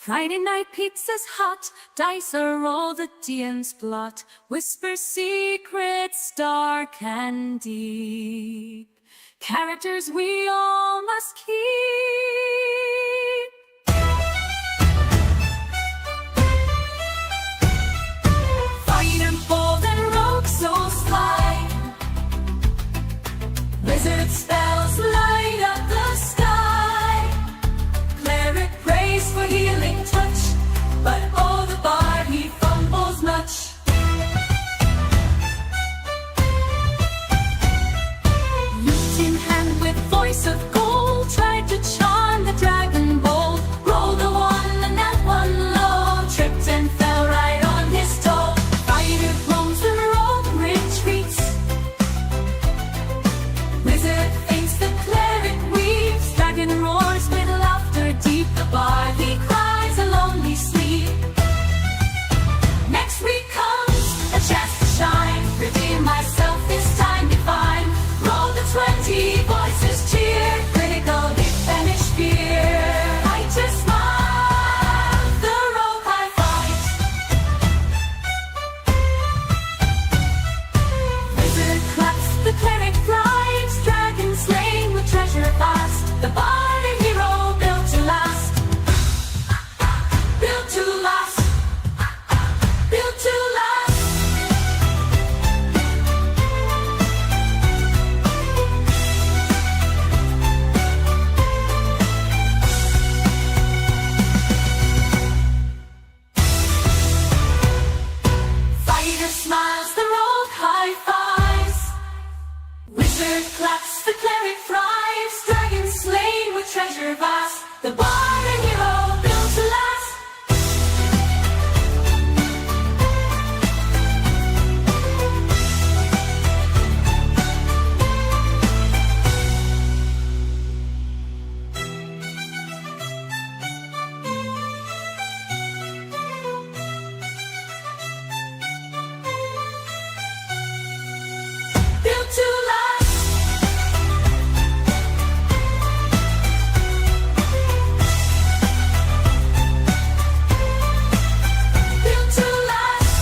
Friday night pizza's hot, dice are rolled, the DM's plot, whisper secrets dark and deep, characters we all must keep. Fighter bold and rogue souls fly, wizard spells light up the sky, cleric prays for healing touch, but oh the bard he fumbles much. Lute in hand with voice of gold, tried to charm the dragon bold, rolled a one and that one low, tripped and fell right on his toe. Fighter blows the rogue retreats, wizard faints, the cleric weeps, dragon roars with laughter deep, the bard he cries a lonely sleep. Next week comes a chance to shine, redeem myself this time divine, roll the 20, voices cheer, critical hit, finish fear. I just smile, the rogue high fives, wizard claps, the cleric flies, dragon slain with treasure fast, the bard a hero built to last, built to last, built to last. Fighter smiles, the rogue high fives, wizard claps, the cleric thrives, dragon slain with treasure vast, the bard a hero built to last. Built to last. Built to last.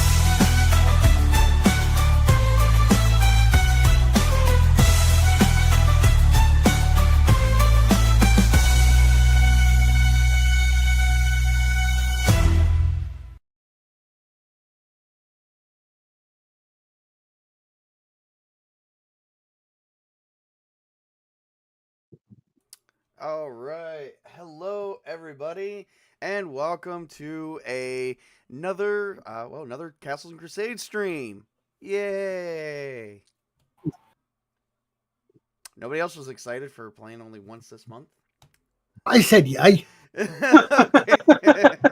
All right. Hello, everybody, and welcome to another Castles and Crusades stream. Yay! Nobody else was excited for playing only once this month? I said yay. Okay.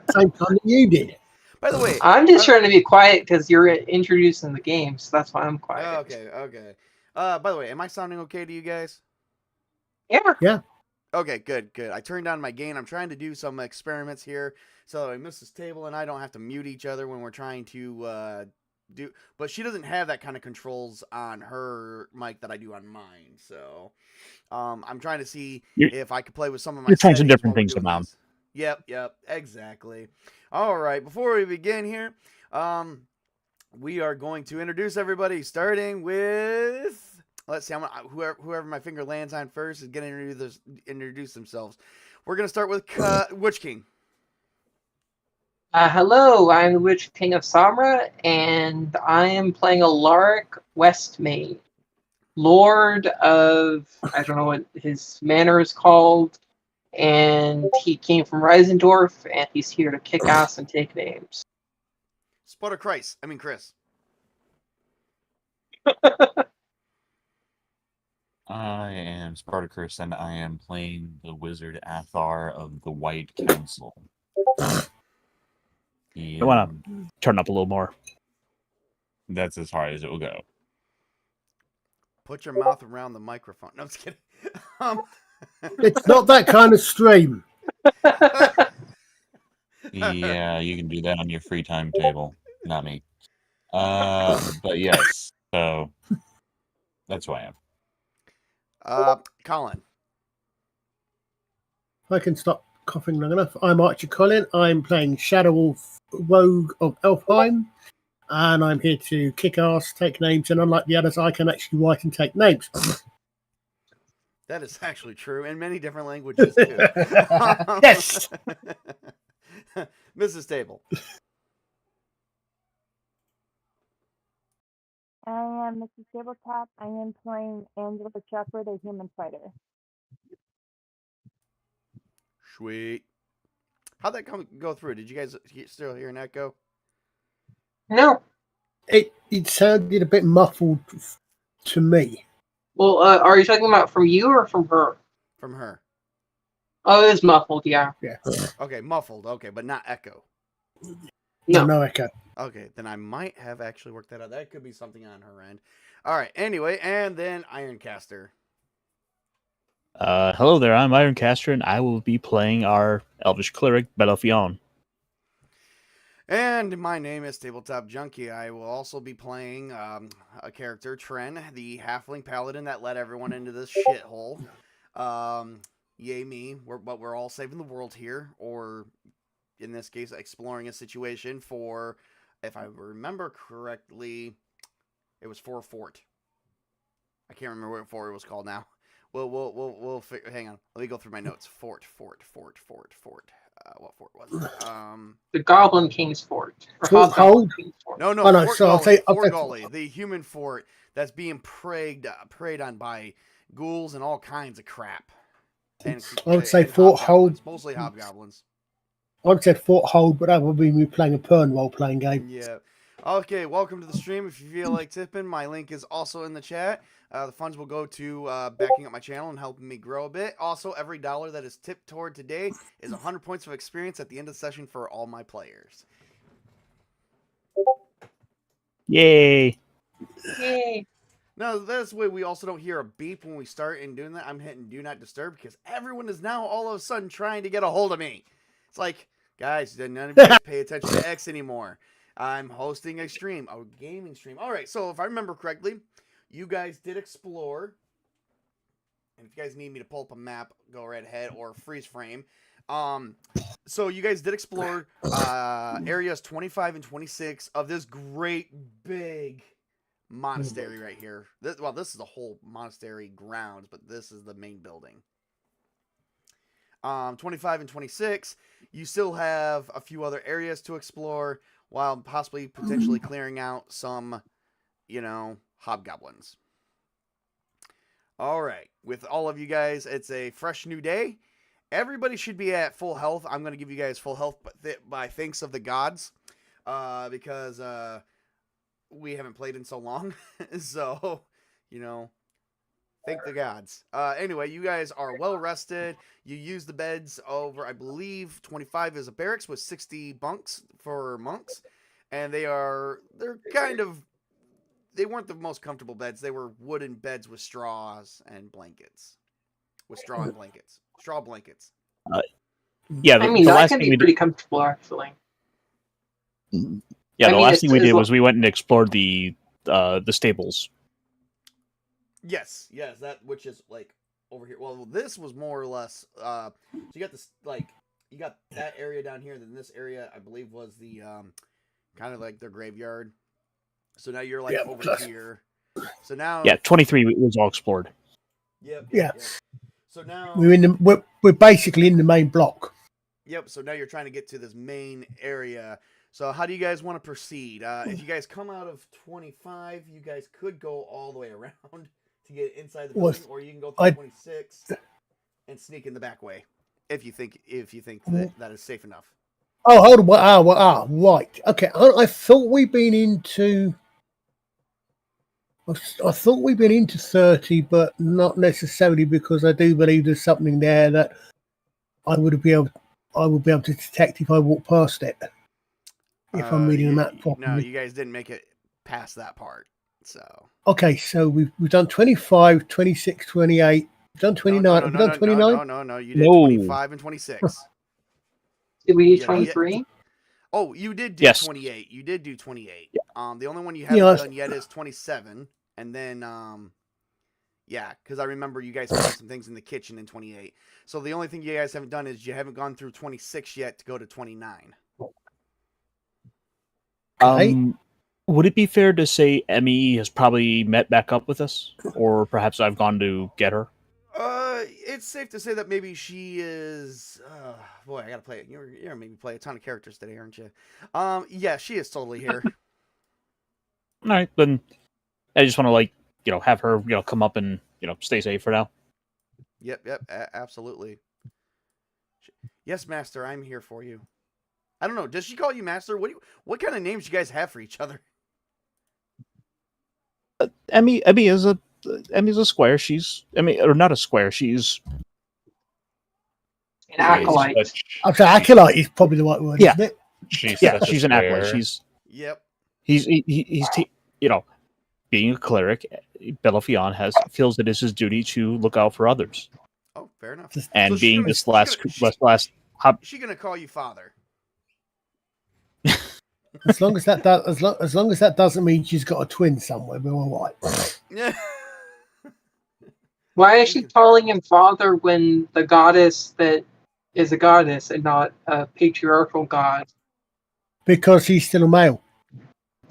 Same time that you did. By the way, I'm just trying to be quiet because you're introducing the game, so that's why I'm quiet. okay. By the way, am I sounding okay to you guys? Yeah. Okay, good. I turned down my gain. I'm trying to do some experiments here so that Mrs. Table and I don't have to mute each other when we're trying to do. But she doesn't have that kind of controls on her mic that I do on mine. So I'm trying to see if I could play with some of my. You're trying some settings different while we're things doing around. this. Yep, exactly. All right, before we begin here, we are going to introduce everybody, starting with. Let's see. Whoever my finger lands on first is going to introduce themselves. We're going to start with Witch King. Hello, I'm the Witch King of Samra, and I am playing Alaric Westmain, Lord of, I don't know what his manor is called, and he came from Reisendorf, and he's here to kick ass and take names. Chris. I am Spartacus, and I am playing the Wizard Athar of the White Council. I want to turn up a little more. That's as hard as it will go. Put your mouth around the microphone. No, I'm just kidding. It's not that kind of stream. Yeah, you can do that on your free time table. Not me. But yes, so that's who I am. Colin. I can stop coughing long enough. I'm ArcherColin. I'm playing Shadow Wolf Rogue of Elfheim, and I'm here to kick ass, take names, and unlike the others, I can actually write and take names. That is actually true in many different languages too. Yes. Mrs. Table. I am Mrs. Tabletop. I am playing Angela Shepherd, a human fighter. Sweet. How'd that go through? Did you guys still hear an echo? No. It sounded a bit muffled to me. Well, are you talking about from you or from her? From her. Oh, it is muffled, yeah. Yeah. Okay, muffled. Okay, but not echo. No echo. Okay, then I might have actually worked that out. That could be something on her end. All right, anyway, and then Ironcaster. Hello there, I'm Ironcaster, and I will be playing our Elvish Cleric, Belafion. And my name is Tabletop Junkie. I will also be playing a character, Tren, the halfling paladin that led everyone into this shithole. Yay me, but we're all saving the world here, or in this case, exploring a situation for, if I remember correctly, it was for a fort. I can't remember what fort it was called now. We'll figure. Hang on, let me go through my notes. Fort. What fort was it? The Goblin King's Fort. Or Fort Hobgoblin Hold? King's Fort. No, Oh, no, Fort so I'll Gully, say- Fort Gully, the human fort that's being preyed on by ghouls and all kinds of crap. And, I would say and Fort hobgoblins, Hold. mostly hobgoblins. I would say Fort Hold, but that would be me playing a Pern role-playing game. Yeah. Okay, welcome to the stream. If you feel like tipping, my link is also in the chat. The funds will go to backing up my channel and helping me grow a bit. Also, every dollar that is tipped toward today is 100 points of experience at the end of the session for all my players. Yay! Yay. Now, this way we also don't hear a beep when we start in doing that. I'm hitting Do Not Disturb because everyone is now all of a sudden trying to get a hold of me. It's like, guys, none of you guys pay attention to X anymore. I'm hosting a stream, a gaming stream. All right, so if I remember correctly, you guys did explore. And if you guys need me to pull up a map, go right ahead, or freeze frame. So you guys did explore areas 25 and 26 of this great big monastery right here. This is the whole monastery grounds, but this is the main building. 25 and 26, you still have a few other areas to explore, while possibly potentially clearing out some, hobgoblins. All right, with all of you guys, it's a fresh new day. Everybody should be at full health. I'm going to give you guys full health by thanks of the gods, because we haven't played in so long. So, thank the gods. Anyway, you guys are well rested. You use the beds over, I believe, 25 is a barracks with 60 bunks for monks. And they weren't the most comfortable beds. They were wooden beds with straws and blankets. Straw blankets. Yeah, I mean, the that last can thing be we pretty did. comfortable, actually. Yeah, I the mean, last thing we it's did lo- was we went and explored the stables. Yes, that which is like over here. Well, this was more or less. So you got this you got that area down here. Then this area, I believe, was the kind of like their graveyard. So now you're over here. So now, Yeah, 23 was all explored. Yep. So now We're basically in the main block. Yep. So now you're trying to get to this main area. So how do you guys want to proceed? If you guys come out of 25, you guys could go all the way around to get inside the building, or you can go through 26 and sneak in the back way, if you think that is safe enough. Oh, hold on. Right. Okay. I thought we'd been into. I thought we'd been into 30, but not necessarily, because I do believe there's something there that I would be able to detect if I walk past it. If I'm reading the map properly. No, you guys didn't make it past that part. So okay, so we've done 25, 26, 28. We've done 29. Have we done 29? No. You did 25 and 26. Did we do 23? Oh, you did do 28. You did do 28. The only one you haven't done yet is 27. And then, Yeah, because I remember you guys found some things in the kitchen in 28. So the only thing you guys haven't done is you haven't gone through 26 yet to go to 29. Okay. Would it be fair to say Emmy has probably met back up with us, or perhaps I've gone to get her? It's safe to say that maybe she is. Boy, I gotta play it. You're gonna make me play a ton of characters today, aren't you? Yeah, she is totally here. All right, then I just want to have her come up and stay safe for now. Yep, absolutely. Yes, Master, I'm here for you. I don't know. Does she call you Master? What kind of names you guys have for each other? Emmy's a square. Or not a square. She's An acolyte. I'm sorry, acolyte is probably the right word, Yeah. isn't it? She's she's an acolyte. Yep. He's being a cleric. Belafion feels that it's his duty to look out for others, Oh, fair enough. and So being she's she gonna call you father. As long as that doesn't mean she's got a twin somewhere, we're all right. Yeah. Why is she calling him father when the goddess that is a goddess and not a patriarchal god? Because he's still a male.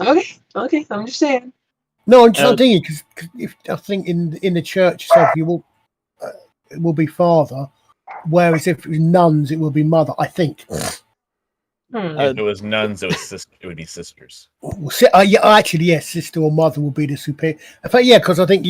Okay, I'm just saying. No, I'm just not thinking because I think in the church itself it will be father, whereas if it was nuns it will be mother. I think. If it was nuns, it would be sisters. Yeah, actually, yes, sister or mother will be the superior. In fact, yeah, because I think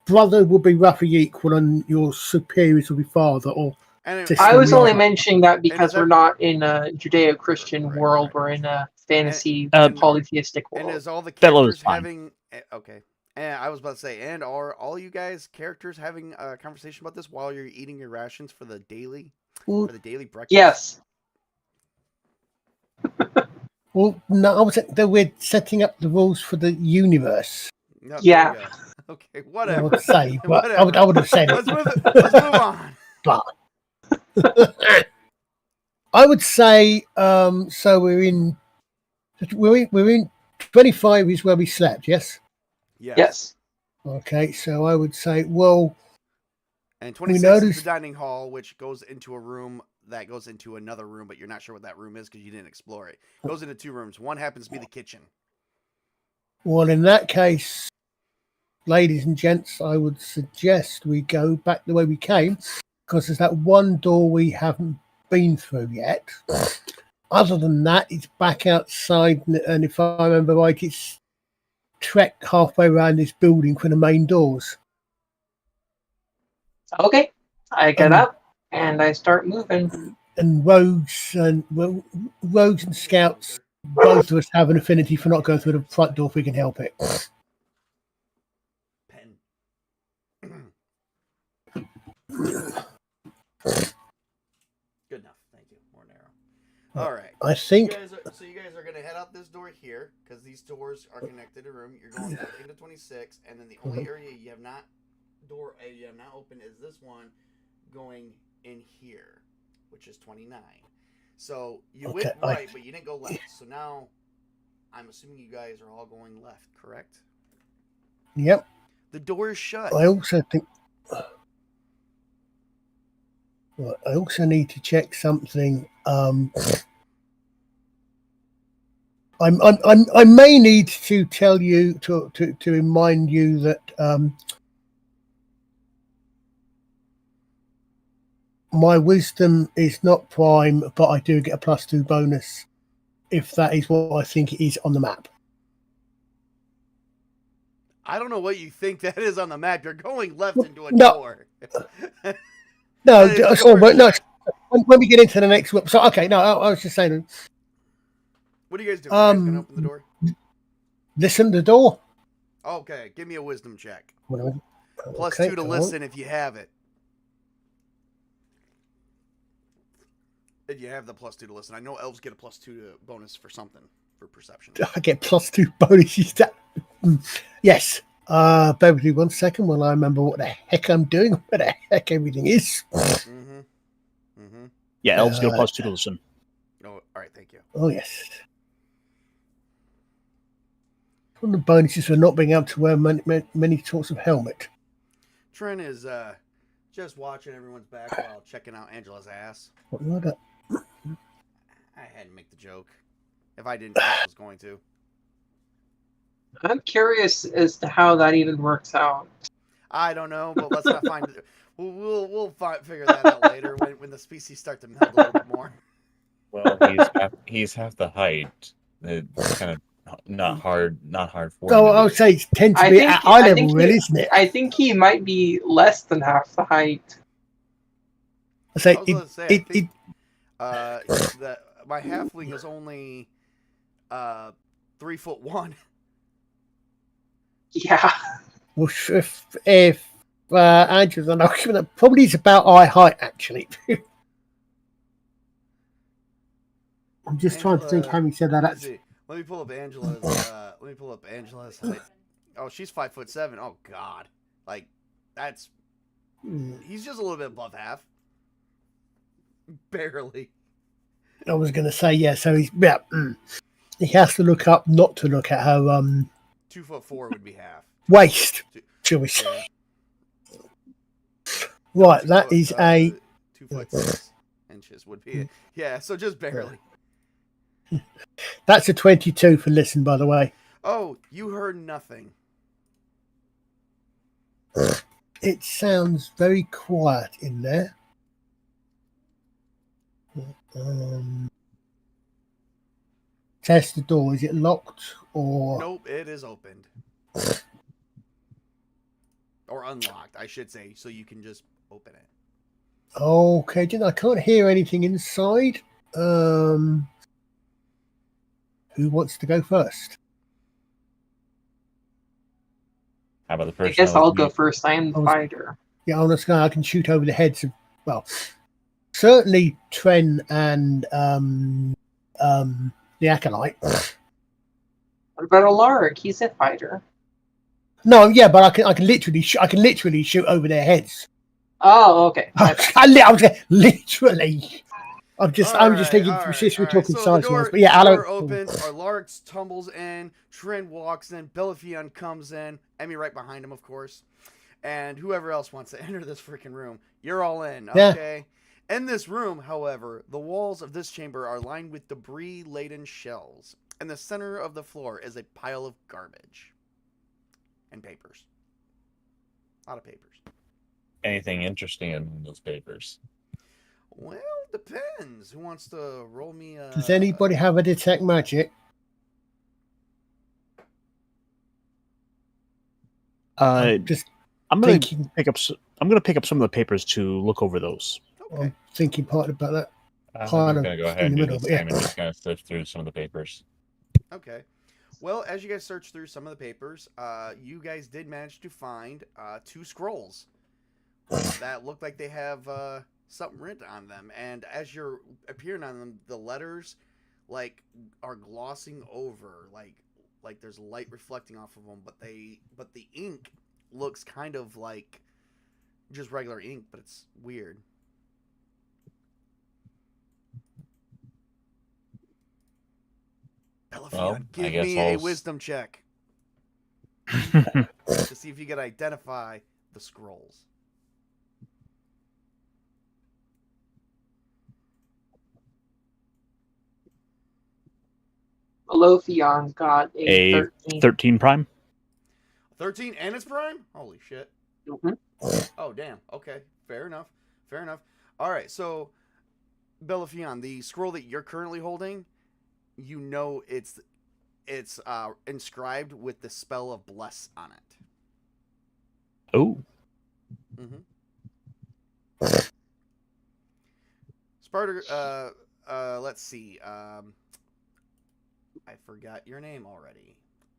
brother would be roughly equal, and your superiors will be father or. I was only mentioning that because we're not in a Judeo-Christian world. We're in a fantasy polytheistic world. And is all the characters having? Okay. And I was about to say, and are all you guys characters having a conversation about this while you're eating your rations for the daily breakfast? Yes. Well, no, we're setting up the rules for the universe. No, yeah. Okay, whatever. I would say, but Whatever. I would have said it. Let's move on. But I would say, so we're in 25 is where we slept, yes? Yes. Okay, so I would say, well, and 26 is the dining hall, which goes into a room that goes into another room, but you're not sure what that room is because you didn't explore it. It goes into two rooms. One happens to be the kitchen. Well, in that case, ladies and gents, I would suggest we go back the way we came, because there's that one door we haven't been through yet. Other than that, it's back outside, and if I remember right, it's trek halfway around this building for the main doors. Okay, I get up and I start moving. And rogues and scouts, both of us have an affinity for not going through the front door if we can help it. Pen. Good enough. Thank you. More narrow. All right. I think. So you guys are going to head out this door here because these doors are connected to room. You're going back into 26, and then the only area you have not opened is this one going in here, which is 29. So you went right, but you didn't go left. So now I'm assuming you guys are all going left, correct? Yep. The door is shut. I also think. Well, I also need to check something. I may need to tell you to remind you that my wisdom is not prime, but I do get a +2 bonus if that is what I think it is on the map. I don't know what you think that is on the map. You're going left into a door. No, sorry, but no. When we get into the next one, so okay. No, I was just saying. What are you guys doing? You guys gonna open the door? Listen to the door. Okay, give me a wisdom check. Okay, +2 to listen if you have it. If you have the +2 to listen, I know elves get a +2 bonus for something for perception. I get +2 bonuses. Yes. Bear with me 1 second while I remember what the heck I'm doing, where the heck everything is. Yeah, elves get a +2 to listen. Oh, all right, thank you. Oh, yes. One of the bonuses for not being able to wear many sorts of helmet. Trent is just watching everyone's back while checking out Angela's ass. What was that? I had to make the joke. If I didn't, I was going to. I'm curious as to how that even works out. I don't know, but let's not find it. We'll figure that out later when the species start to meld a little bit more. Well, he's half the height. It's kind of not hard for So him. I would say it tends to I be think- at eye I level, think really, he- isn't it? I think he might be less than half the height. I say I was gonna say, I it, think, that my halfling is only 3'1". Yeah. well, if Andrew's an argument, probably is about eye height, actually. I'm just trying to think Angela- how you said that. Let's Actually. see. Let me pull up Angela's height. Oh, she's 5'7". Oh God, like that's he's just a little bit above half, barely. I was going to say, yeah, so he has to look up, not to look at her 2'4" would be half. waist, shall we say. Yeah. Right, 2 that foot, is a 2'6" would be it. Yeah, so just barely. that's a 22 for listen, by the way. Oh, you heard nothing. It sounds very quiet in there. Test the door. Is it locked or? Nope, it is opened. Or unlocked, I should say, so you can just open it. Okay, I can't hear anything inside. Who wants to go first? How about the I person? guess that was I'll go mute? first. I am the fighter. Yeah, I'm just going. I can shoot over the heads of, well, certainly Tren and the acolyte. What about Alaric? He's a fighter. No, yeah, but I can literally shoot over their heads. Oh, okay. I was literally. I'm just thinking all since we're right. talking So size the door, wise, but yeah, the door Alan. opens, Larks tumbles in, Trent walks in, Belifion comes in, Emmy right behind him, of course, and whoever else wants to enter this freaking room, you're all in, Yeah. okay? In this room, however, the walls of this chamber are lined with debris-laden shells. In the center of the floor is a pile of garbage and papers. A lot of papers. Anything interesting in those papers? Well, depends. Who wants to roll me a... Does anybody have a detect magic? Just I'm gonna thinking. pick up. I'm gonna pick up some of the papers to look over those. Okay. I'm thinking part about that. I'm Kind of gonna go ahead in and the do middle, this yeah. time and just kind of sift through some of the papers. Okay. Well, as you guys search through some of the papers, you guys did manage to find 2 scrolls that look like they have something written on them. And as you're appearing on them, the letters like are glossing over, like there's light reflecting off of them. But the ink looks kind of like just regular ink, but it's weird. Well, I give guess me I'll a s- wisdom check to see if you can identify the scrolls. Belifion got a A 13. 13 prime. 13 and it's prime? Holy shit. Mhm. Oh, damn. Okay. Fair enough. Fair enough. All right. So, Belifion, the scroll that you're currently holding, you know it's inscribed with the spell of bless on it. Oh, Mm-hmm. Sparta, let's see. I forgot your name already.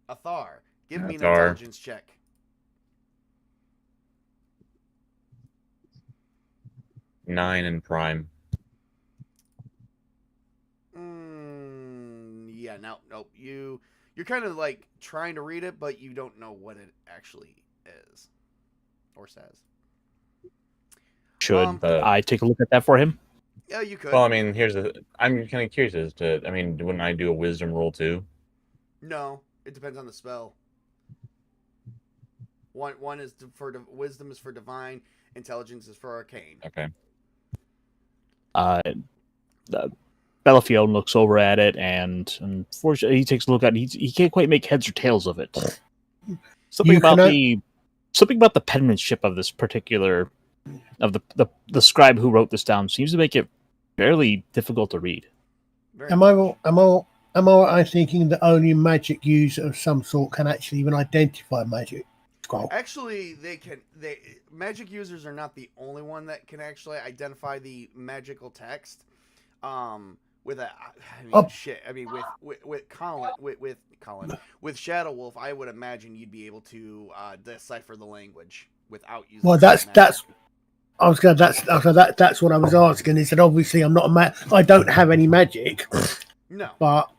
Athar. Give me an Athar. intelligence check. Nine in prime. Yeah, nope. You're kind of like trying to read it, but you don't know what it actually is or says. should Uh, I take a look at that for him? Yeah, you could. Well, I mean, I'm kind of curious as to. I mean, wouldn't I do a wisdom roll too? No, it depends on the spell. One is wisdom is for divine, intelligence is for arcane. Okay. Bellafield looks over at it, and unfortunately, he takes a look at it. He can't quite make heads or tails of it. Something You about cannot- the penmanship of this particular of the scribe who wrote this down seems to make it fairly difficult to read. Very Am I thinking that only magic user of some sort can actually even identify magic scroll? Actually, magic users are not the only one that can actually identify the magical text. With Shadow Wolf, I would imagine you'd be able to decipher the language without using. Well, that's what I was asking. Is that obviously I'm not I don't have any magic, No. but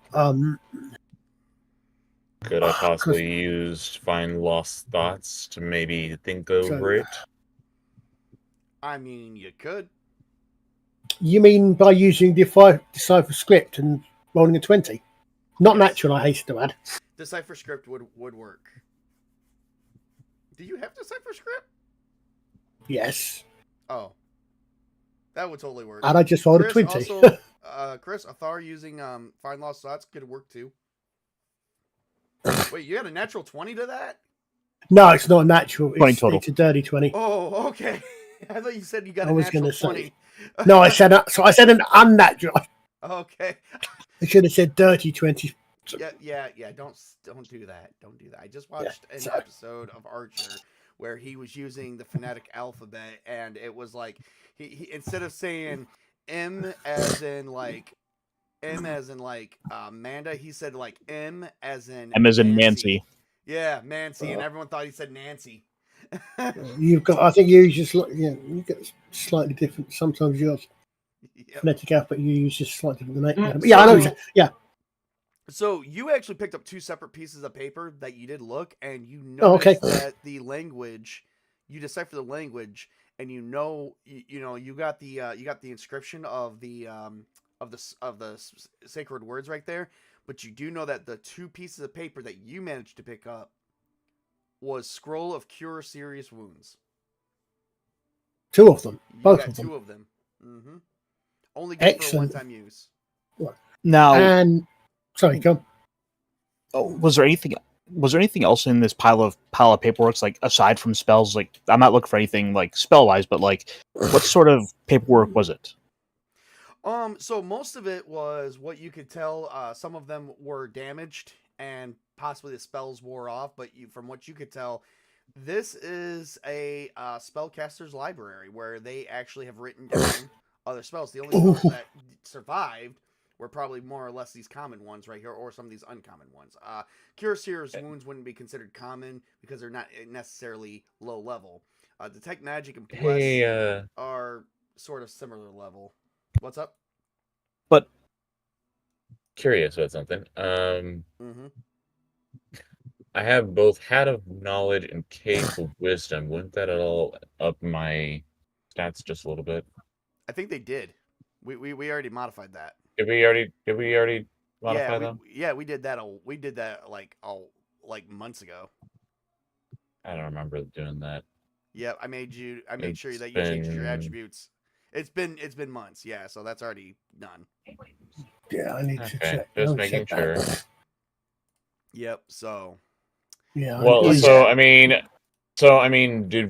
Could I possibly use Find Lost Thoughts to maybe think over it? I mean, you could. You mean by using decipher script and rolling a 20? Not Yes. natural, I hasten to add. Decipher script would work. Do you have decipher script? Yes. Oh, that would totally work. And I just rolled a Chris, 20. also, Chris, Athar using Find Lost Thoughts could work too. Wait, you had a natural 20 to that? No, it's not natural. 20 total. It's a dirty 20. Oh, okay. I thought you said you got I a was natural gonna say. 20. No, I said an unnatural. Okay. I should have said dirty 20. Yeah. Don't do that. Don't do that. I just watched an sorry. episode of Archer where he was using the phonetic alphabet, and it was like he instead of saying M as in like Amanda, he said like M as in Nancy. Yeah, Nancy, and everyone thought he said Nancy. I think you use you get slightly different. Sometimes yours Yep. phonetic alphabet you use just slightly different than that. Mm, Yeah, I know. Yeah. So you actually picked up two separate pieces of paper that you did look, and you Oh, okay. noticed that the language, you decipher the language, and you got the inscription of the sacred words right there, but you do know that the two pieces of paper that you managed to pick up was Scroll of Cure Serious Wounds. Two of them. You Both got of them. two of them. Mm-hmm. Only good for a Excellent. one-time use. Now, And sorry, go on. was there anything else in this pile of paperwork, like aside from spells? Like, I'm not looking for anything like spell wise, but like, what sort of paperwork was it? So most of it was what you could tell. Some of them were damaged, and possibly the spells wore off. But from what you could tell, this is a spellcaster's library where they actually have written down other spells. The only spells that survived were probably more or less these common ones right here, or some of these uncommon ones. Cure Serious Wounds wouldn't be considered common because they're not necessarily low level. Detect Magic and Bless are sort of similar level. What's up? But Curious about something. Mm-hmm. I have both Hat of Knowledge and Cave of Wisdom. Wouldn't that at all up my stats just a little bit? I think they did. We already modified that. Did we already modify them? Yeah, we did that. We did that like months ago. I don't remember doing that. Yeah, I made sure that It's you changed your been- attributes. It's been months. Yeah, so that's already done. Yeah, I need to Okay, check. just I'll making check that. sure. Yep. So Yeah. Well, I- so I mean, did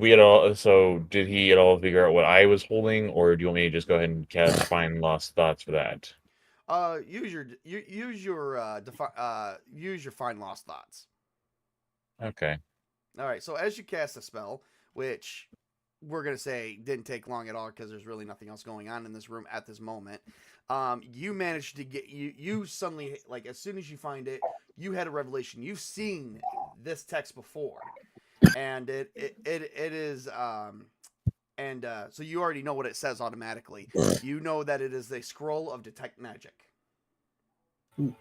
he at all figure out what I was holding, or do you want me to just go ahead and cast Find Lost Thoughts for that? use your Find Lost Thoughts. Okay. All right. So as you cast a spell, which we're gonna say didn't take long at all because there's really nothing else going on in this room at this moment. You managed to get you suddenly, like, as soon as you find it, you had a revelation. You've seen this text before, and it is so you already know what it says automatically. You know that it is a scroll of Detect Magic. Well,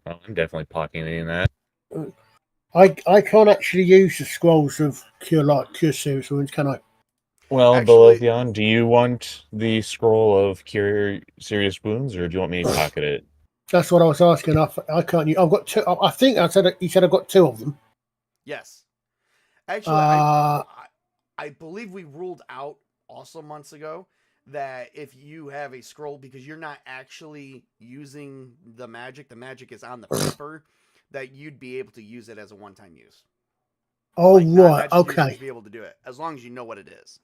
I'm definitely pocketing that. I can't actually use the scrolls of cure serious wounds, can I? Well, Actually- Belovion, do you want the scroll of Cure Serious Wounds, or do you want me to pocket it? That's what I was asking. I can't. I've got two. I think I said. You said I've got two of them. Yes. Actually, I believe we ruled out also months ago that if you have a scroll, because you're not actually using the magic is on the paper, that you'd be able to use it as a one-time use. Oh, Like, right. non-magic users Okay. be able to do it as long as you know what it is.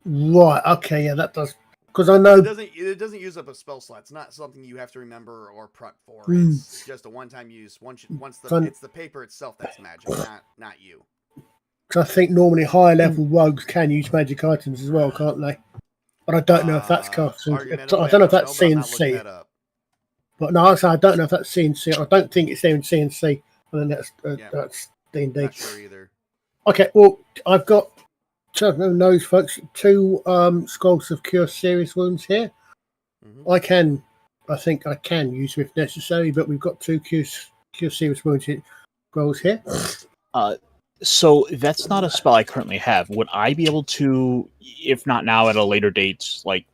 Right. Okay. Yeah, that does. Because I know. It doesn't use up a spell slot. It's not something you have to remember or prep for. Mm. It's just a one-time use. So- It's the paper itself that's magic, not you. Cause I think normally higher level rogues can use magic items as well, can't they? But I don't know if that's Castle. I don't know if that's CNC. But no, I don't know if that's CNC. I don't think it's there in CNC. And then that's D&D. Not sure either. Okay, well, I've got, who knows, folks, 2 scrolls of Cure Serious Wounds here. Mm-hmm. I think I can use them if necessary, but we've got 2 Cure Serious Wounds scrolls here. So that's not a spell I currently have. Would I be able to, if not now, at a later date, like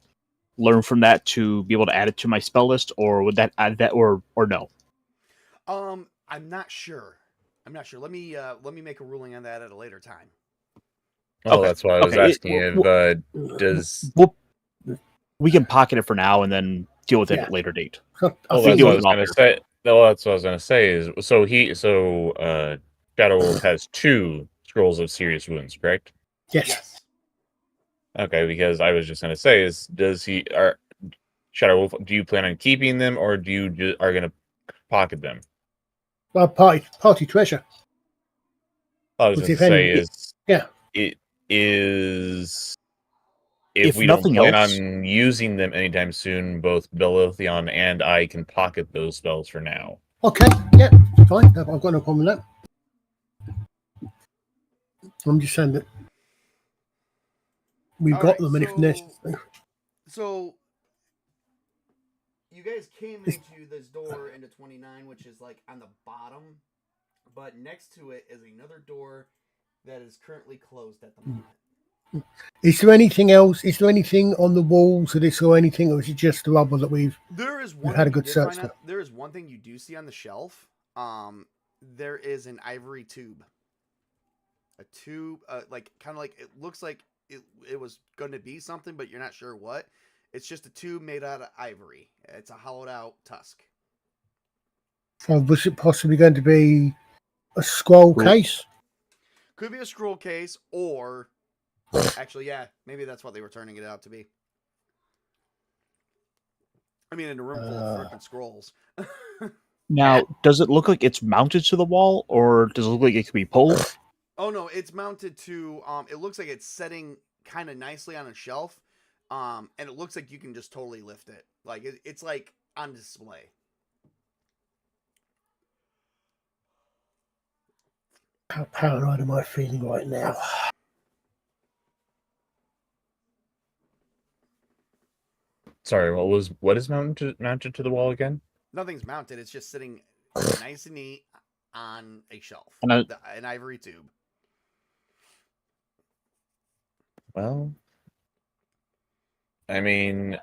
learn from that to be able to add it to my spell list, or would that add that, or no? I'm not sure. Let me make a ruling on that at a later time. Well, Okay. that's why I was asking if does. We can pocket it for now and then deal with it at a later date. Well, that's what I was going to say. Well, that's what I was going to say. Is Shadow Wolf has 2 scrolls of serious wounds, correct? Yes. Okay, because I was just going to say, Shadow Wolf? Do you plan on keeping them, or do you are going to pocket them? Well, party treasure. I was going to say it is. If we don't plan on using them anytime soon, both Belothion and I can pocket those spells for now. Okay, yeah, fine. I've got no problem with that. I'm just saying that we've got them, and if necessary. So, you guys came into this door into 29, which is like on the bottom, but next to it is another door that is currently closed at the moment. Is there anything else? Is there anything on the walls of this or anything, or is it just the rubble that we've had a good search for? There is one thing you do see on the shelf. There is an ivory tube. A tube, like kind of like it looks like it was going to be something, but you're not sure what. It's just a tube made out of ivory. It's a hollowed out tusk. So was it possibly going to be a scroll case? Could be a scroll case, or actually, yeah, maybe that's what they were turning it out to be. I mean, in a room full of freaking scrolls. Now, does it look like it's mounted to the wall, or does it look like it could be pulled? Oh no, it's mounted to. It looks like it's setting kind of nicely on a shelf. And it looks like you can just totally lift it. Like it's like on display. How paranoid am I feeling right now? Sorry, what is mounted to the wall again? Nothing's mounted. It's just sitting nice and neat on a shelf. An ivory tube. Well, I mean,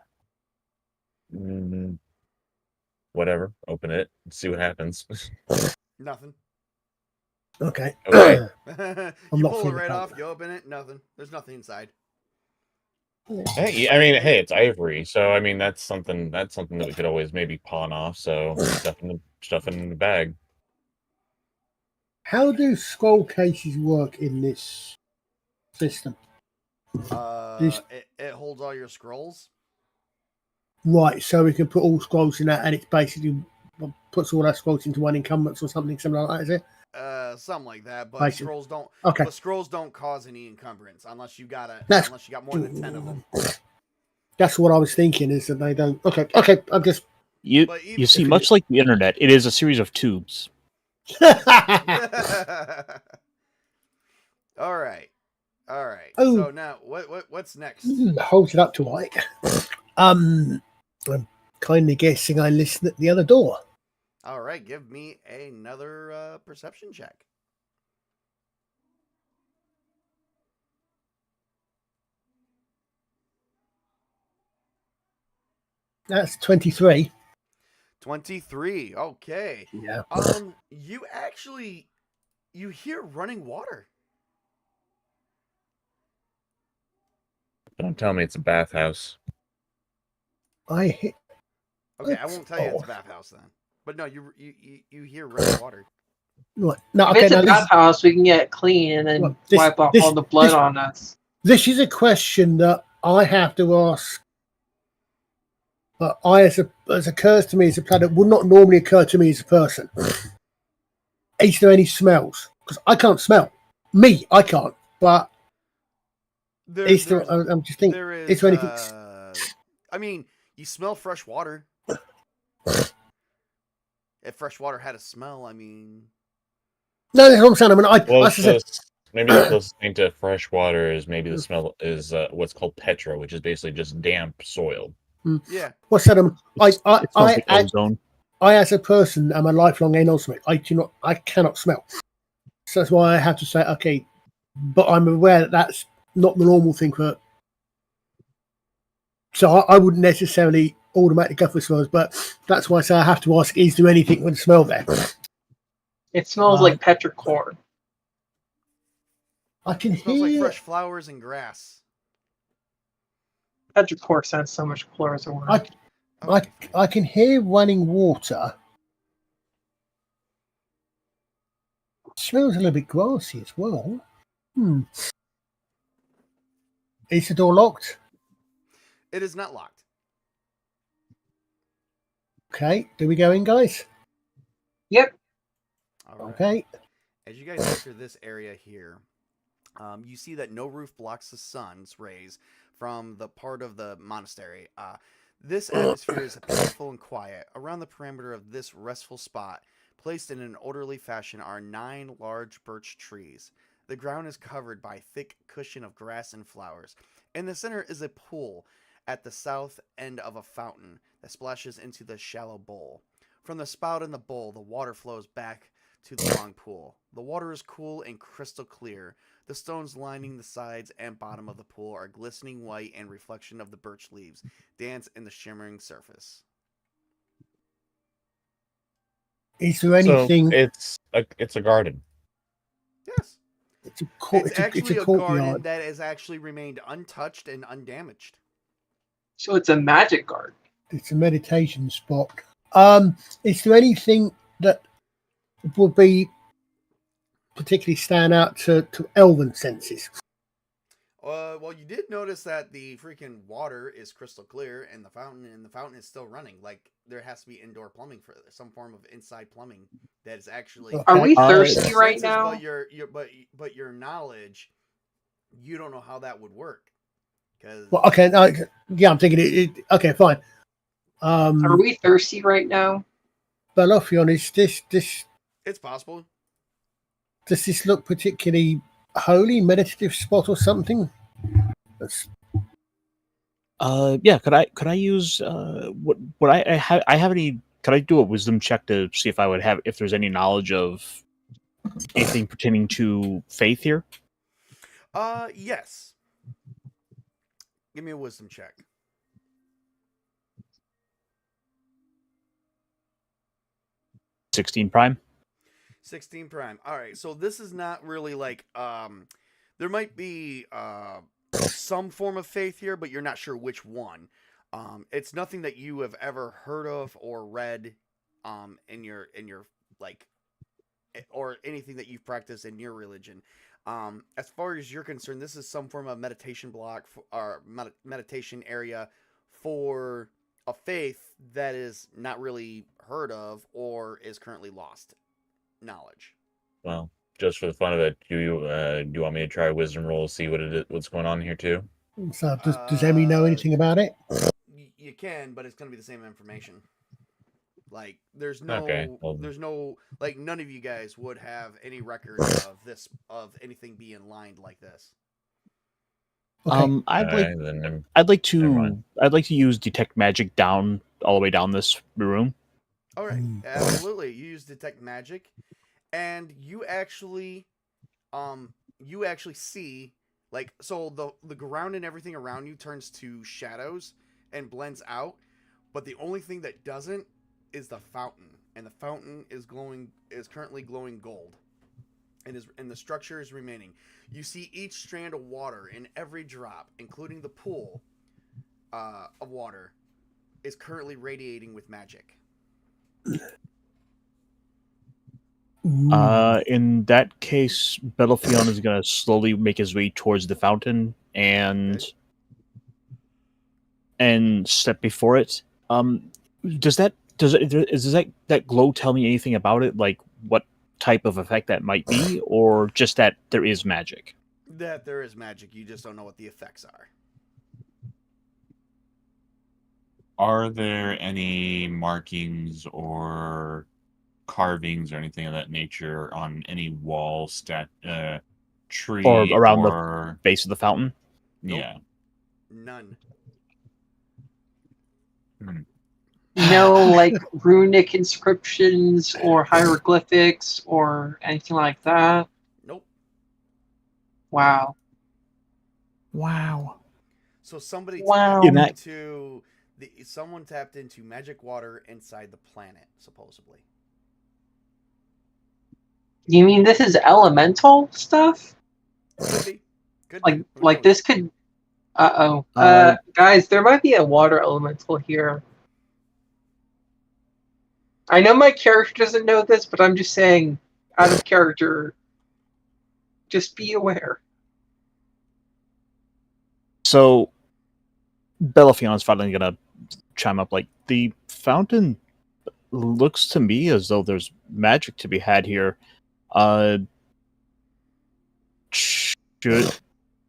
whatever. Open it and see what happens. Nothing. Okay. You pull it right off. You open it. Nothing. There's nothing inside. Hey, I mean, hey, it's ivory, so I mean that's something that we could always maybe pawn off. So stuff in the bag. How do scroll cases work in this system? It holds all your scrolls. Right, so we can put all scrolls in that, and it basically puts all our scrolls into one encumbrance or something similar like that, is it? Something like that, but basically. Scrolls don't. Okay. But scrolls don't cause any encumbrance unless you got more than 10 of them. That's what I was thinking. Is that they don't? Okay. I'm just. You see, much like the internet, it is a series of tubes. All right. Oh. So now, what's next? Hold it up to Ike. I'm kindly guessing I listen at the other door. All right, give me another perception check. That's 23. 23. Okay. Yeah. You hear running water Don't tell me it's a bathhouse. Okay, I won't tell you it's a bathhouse then. But no, you hear running water. Right. No, If okay, it's a now bathhouse, we can get it clean and then wipe off all the blood on us. This is a question that I have to ask. As occurs to me as a player, that would not normally occur to me as a person. Is there any smells? Because I can't smell. I can't. But I'm just thinking, is there anything? I mean, you smell fresh water. If fresh water had a smell, I mean... No, that's what I'm saying. I mean, maybe the closest thing to fresh water is maybe the smell is what's called petra, which is basically just damp soil. Yeah. What's that? I, as a person, am a lifelong anosmith. I cannot smell. So that's why I have to say, okay, but I'm aware that that's not the normal thing for. So I wouldn't necessarily automatically go for smells, but that's why I say I have to ask: is there anything with the smell there? It smells like petrichor. I can it hear smells like fresh flowers and grass. Petrichor sounds so much cooler as a word. I can hear running water. It smells a little bit grassy as well. Is the door locked? It is not locked. Okay, do we go in, guys? Yep. All right. Okay. As you guys enter this area here, you see that no roof blocks the sun's rays from the part of the monastery. This atmosphere is peaceful and quiet. Around the perimeter of this restful spot, placed in an orderly fashion, are 9 large birch trees. The ground is covered by a thick cushion of grass and flowers. In the center is a pool at the south end of a fountain that splashes into the shallow bowl. From the spout in the bowl, the water flows back to the long pool. The water is cool and crystal clear. The stones lining the sides and bottom of the pool are glistening white, and reflection of the birch leaves dance in the shimmering surface. Is there anything? So it's a garden. Yes. It's actually a garden that has actually remained untouched and undamaged. So it's a magic garden. It's a meditation spot. Is there anything that would be particularly stand out to elven senses? Well, you did notice that the freaking water is crystal clear, and the fountain is still running. Like, there has to be indoor plumbing for this, some form of inside plumbing that is actually. Okay. Are we thirsty right now? But your knowledge, you don't know how that would work. Well, okay, yeah, I'm thinking it. Okay, fine. Are we thirsty right now? Balofion, is this? It's possible. Does this look particularly holy, meditative spot or something? Yeah. Could I use what I have? I have any? Could I do a wisdom check to see if I would have if there's any knowledge of anything pertaining to faith here? Yes. Give me a wisdom check. 16 prime. 16 prime. All right. So this is not really like there might be some form of faith here, but you're not sure which one. It's nothing that you have ever heard of or read in your like or anything that you've practiced in your religion. As far as you're concerned, this is some form of meditation block or meditation area for a faith that is not really heard of or is currently lost knowledge. Well, just for the fun of it, do you want me to try a wisdom roll to see what's going on here too? So does Emmy know anything about it? You can, but it's going to be the same information. Like there's no like none of you guys would have any record of anything being lined like this. Okay. I'd like to use detect magic down all the way down this room. All right, absolutely. You use detect magic, and you actually see like so the ground and everything around you turns to shadows and blends out, but the only thing that doesn't is the fountain, and the fountain is currently glowing gold. and the structure is remaining. You see each strand of water in every drop, including the pool of water, is currently radiating with magic. In that case, Bellafion is going to slowly make his way towards the fountain and step before it. Does that glow tell me anything about it? Like what type of effect that might be, or just that there is magic? That there is magic. You just don't know what the effects are. Are there any markings or carvings or anything of that nature on any wall, tree, or around the base of the fountain? Nope. Yeah. None. No, like runic inscriptions or hieroglyphics or anything like that? Nope. Wow. So somebody Wow. someone tapped into magic water inside the planet, supposedly. You mean this is elemental stuff? Could be. Like this could... Uh-oh. Guys, there might be a water elemental here. I know my character doesn't know this, but I'm just saying, out of character, just be aware. So, Bellafion's finally gonna chime up, like, the fountain looks to me as though there's magic to be had here.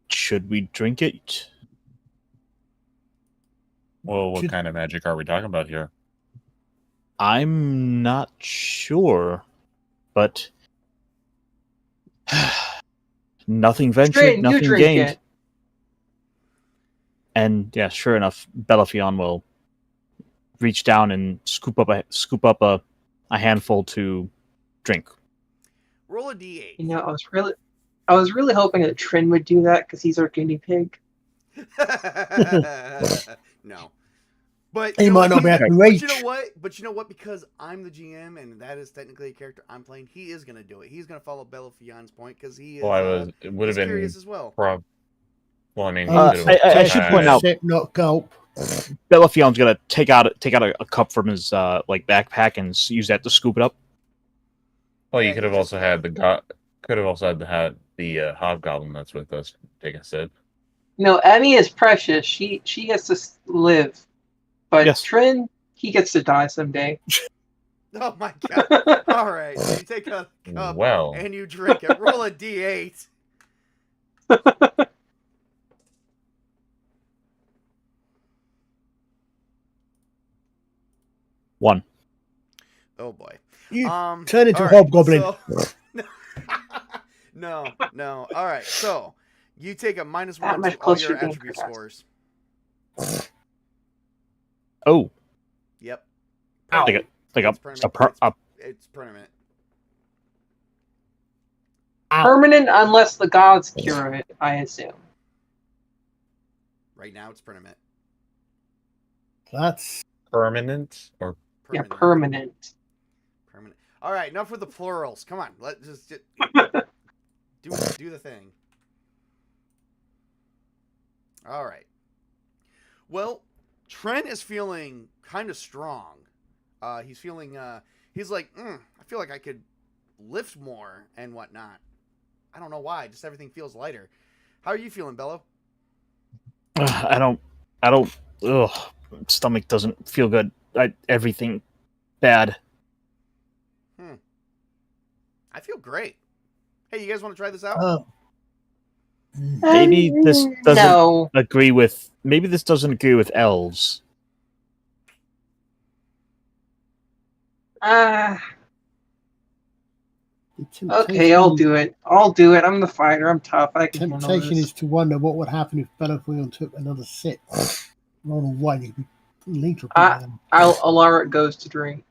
Should we drink it? Well, what kind of magic are we talking about here? I'm not sure, but nothing ventured, nothing gained. It. And yeah, sure enough, Bellafion will reach down and scoop up a handful to drink. Roll a d8. You know, I was really hoping that Trin would do that because he's our guinea pig. No. But he might not be able to reach. But you know what? Because I'm the GM and that is technically a character I'm playing, he is going to do it. He's going to follow Bellafion's point because he is it would have been curious as well. Well, I mean, I should point out, not gulp. Bellafion's gonna take out a cup from his backpack and use that to scoop it up. Well, you could have also had the Hobgoblin that's with us take a sip. No, Emmy is precious. She gets to live, but yes. Trin, he gets to die someday. Oh my god! All right, so you take a cup and you drink it. Roll a d8. One. Oh boy. You turn into a Hobgoblin. No. All right, so you take a -1 to all your attribute scores. Oh. Yep. It's permanent. Permanent unless the gods cure it, I assume. Right now it's permanent. That's permanent or permanent. Yeah, permanent. Permanent. All right, enough with the plurals. Come on, let's just do the thing. All right. Well, Trent is feeling kind of strong. He's feeling. He's like, I feel like I could lift more and whatnot. I don't know why. Just everything feels lighter. How are you feeling, Bello? I don't. Ugh. Stomach doesn't feel good. Everything bad. I feel great. Hey, you guys want to try this out? Maybe this doesn't agree with. Maybe this doesn't agree with elves. Okay, I'll do it. I'm the fighter. I'm tough. I can. Temptation is to wonder what would happen if Bellafion took another sip. Ronald White. I'll allow it goes to drink.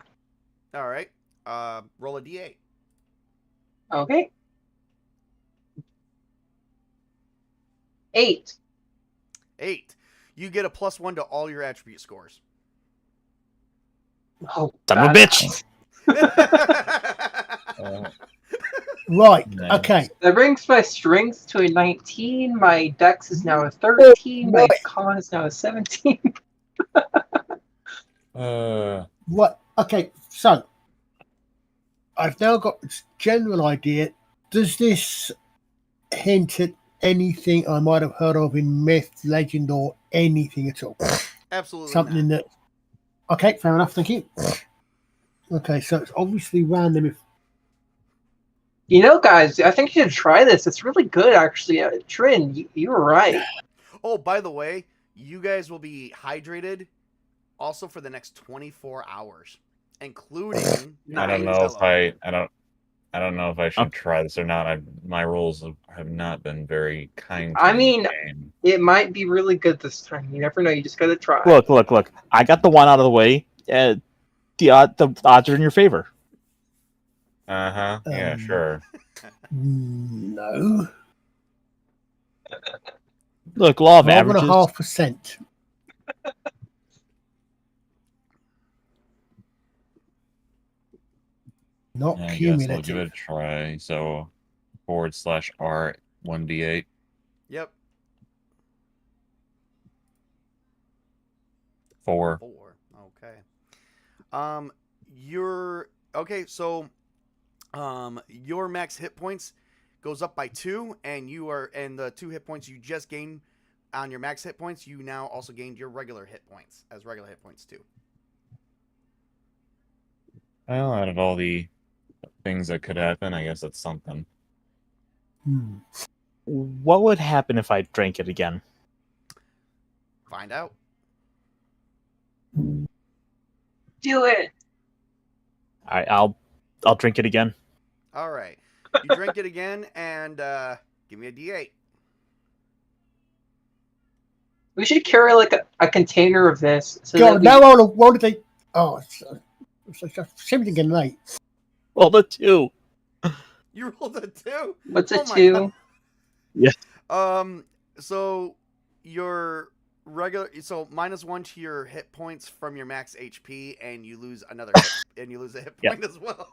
All right. Roll a d8. Okay. 8. 8. You get a +1 to all your attribute scores. Oh, son of a bitch! Right. Nice. Okay. That brings my strength to a 19. My dex is now a 13. My con is now a 17. What? Okay. So I've now got a general idea. Does this hint at anything I might have heard of in myth, legend, or anything at all? Absolutely Something not. that. Okay, fair enough. Thank you. Okay, so it's obviously random. If You know, guys, I think you should try this. It's really good, actually. Trin, you were right. Oh, by the way, you guys will be hydrated also for the next 24 hours, including. I don't know if I don't know if I should try this or not. My rolls have not been very kind. I mean, it might be really good this time. You never know. You just gotta try. Look. I got the one out of the way. The odds are in your favor. Yeah, sure. No. Look, law of averages. 12.5%. Not I guess cumulative. I'll give it a try. So /R 1d8. Yep. 4. 4. Okay. So your max hit points goes up by 2, and the 2 hit points you just gained on your max hit points, you now also gained your regular hit points as regular hit points too. Well, out of all the things that could happen, I guess that's something. What would happen if I drank it again? Find out. Do it. All right, I'll drink it again. All right. You drink it again, and give me a D8. We should carry like a container of this. So God, now what did they? Oh, it's like something getting late. Well, the 2. You rolled a 2. What's a my 2? God. Yeah. So your regular, so -1 to your hit points from your max HP, and you lose another, and you lose a hit point as well.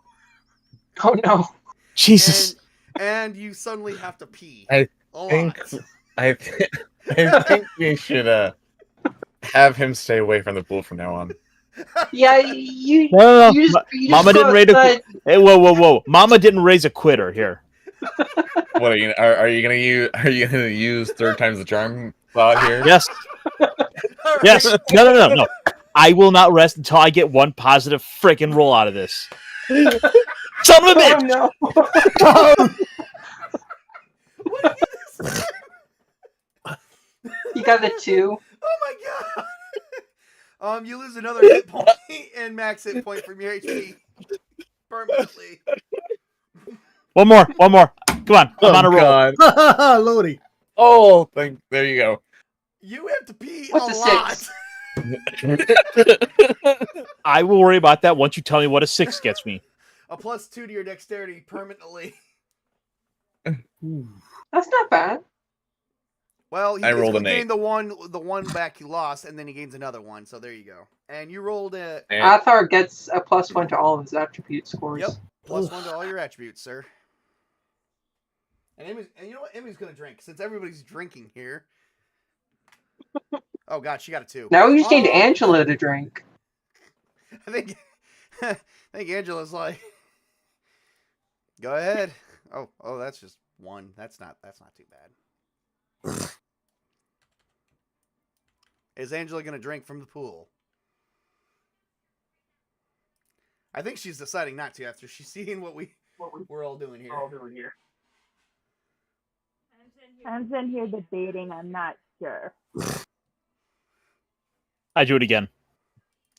Oh no! Jesus. And you suddenly have to pee. I think we should have him stay away from the pool from now on. Yeah, you. No. You just Mama didn't raise a. Hey, whoa! Mama didn't raise a quitter here. What are you gonna use third time's the charm out here? Yes. Yes. No. I will not rest until I get one positive freaking roll out of this. Son of a bitch! No! You got a 2. Oh my god! You lose another hit point and max hit point from your HP permanently. One more. Come on, I'm on a roll. Lordy. Oh, there you go. You have to pee What's a a lot. 6? I will worry about that once you tell me what a 6 gets me. A +2 to your dexterity permanently. That's not bad. Well, he I rolled an gained the one back he lost, and then he gains another one. So there you go. And you rolled a Athar gets a +1 to all of his attribute scores. Yep, +1 to all your attributes, sir. And you know what? Emmy's gonna drink since everybody's drinking here. Oh god, she got a 2. Now we just need Angela to drink. I think Angela's like, go ahead. Oh, that's just 1. That's not too bad. Is Angela gonna drink from the pool? I think she's deciding not to after she's seeing what we're all doing here. I'm sitting here debating. I'm not sure. I do it again.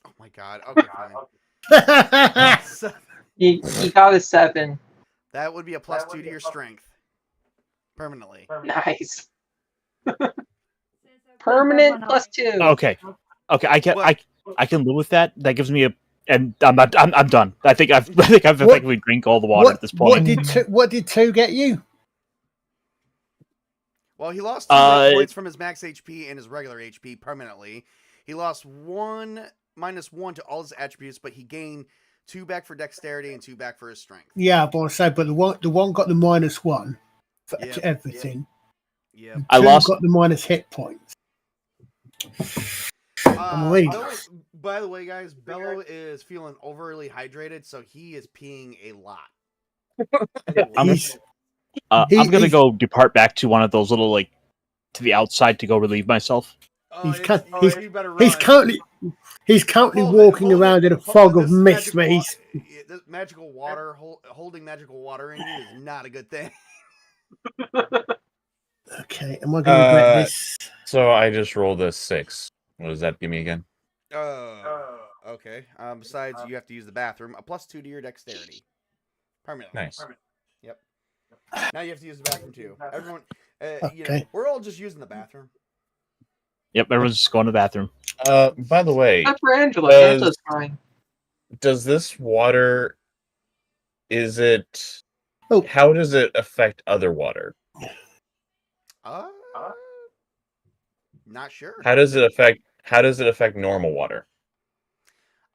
Oh my god. Okay, fine. You got a 7. That would be a +2 to your strength. Permanently. Nice. Permanent +2. Okay. I can live with that. That gives me and I'm done. I think I've effectively drank all the water at this point. What did 2 get you? Well, he lost 2 hit points from his max HP and his regular HP permanently. He lost -1 to all his attributes, but he gained 2 back for dexterity and 2 back for his strength. Yeah, but I say, but the one got the -1 for everything. Yeah. I lost. Got the minus hit points. By the way, guys, Bello is feeling overly hydrated, so he is peeing a lot. I'm gonna go depart back to one of those little to the outside to go relieve myself. He's currently walking around in a fog of mist. This magical water, holding magical water in you is not a good thing. Okay, am I going to regret this? So I just rolled a 6. What does that give me again? Okay. Besides, you have to use the bathroom. A +2 to your dexterity. Permanently. Nice. Yep. Now you have to use the bathroom too. Everyone, okay. We're all just using the bathroom. Yep, everyone's just going to the bathroom. By the way, not for Angela. Angela's fine. Does this water? Is it? Oh. How does it affect other water? Not sure. How does it affect normal water?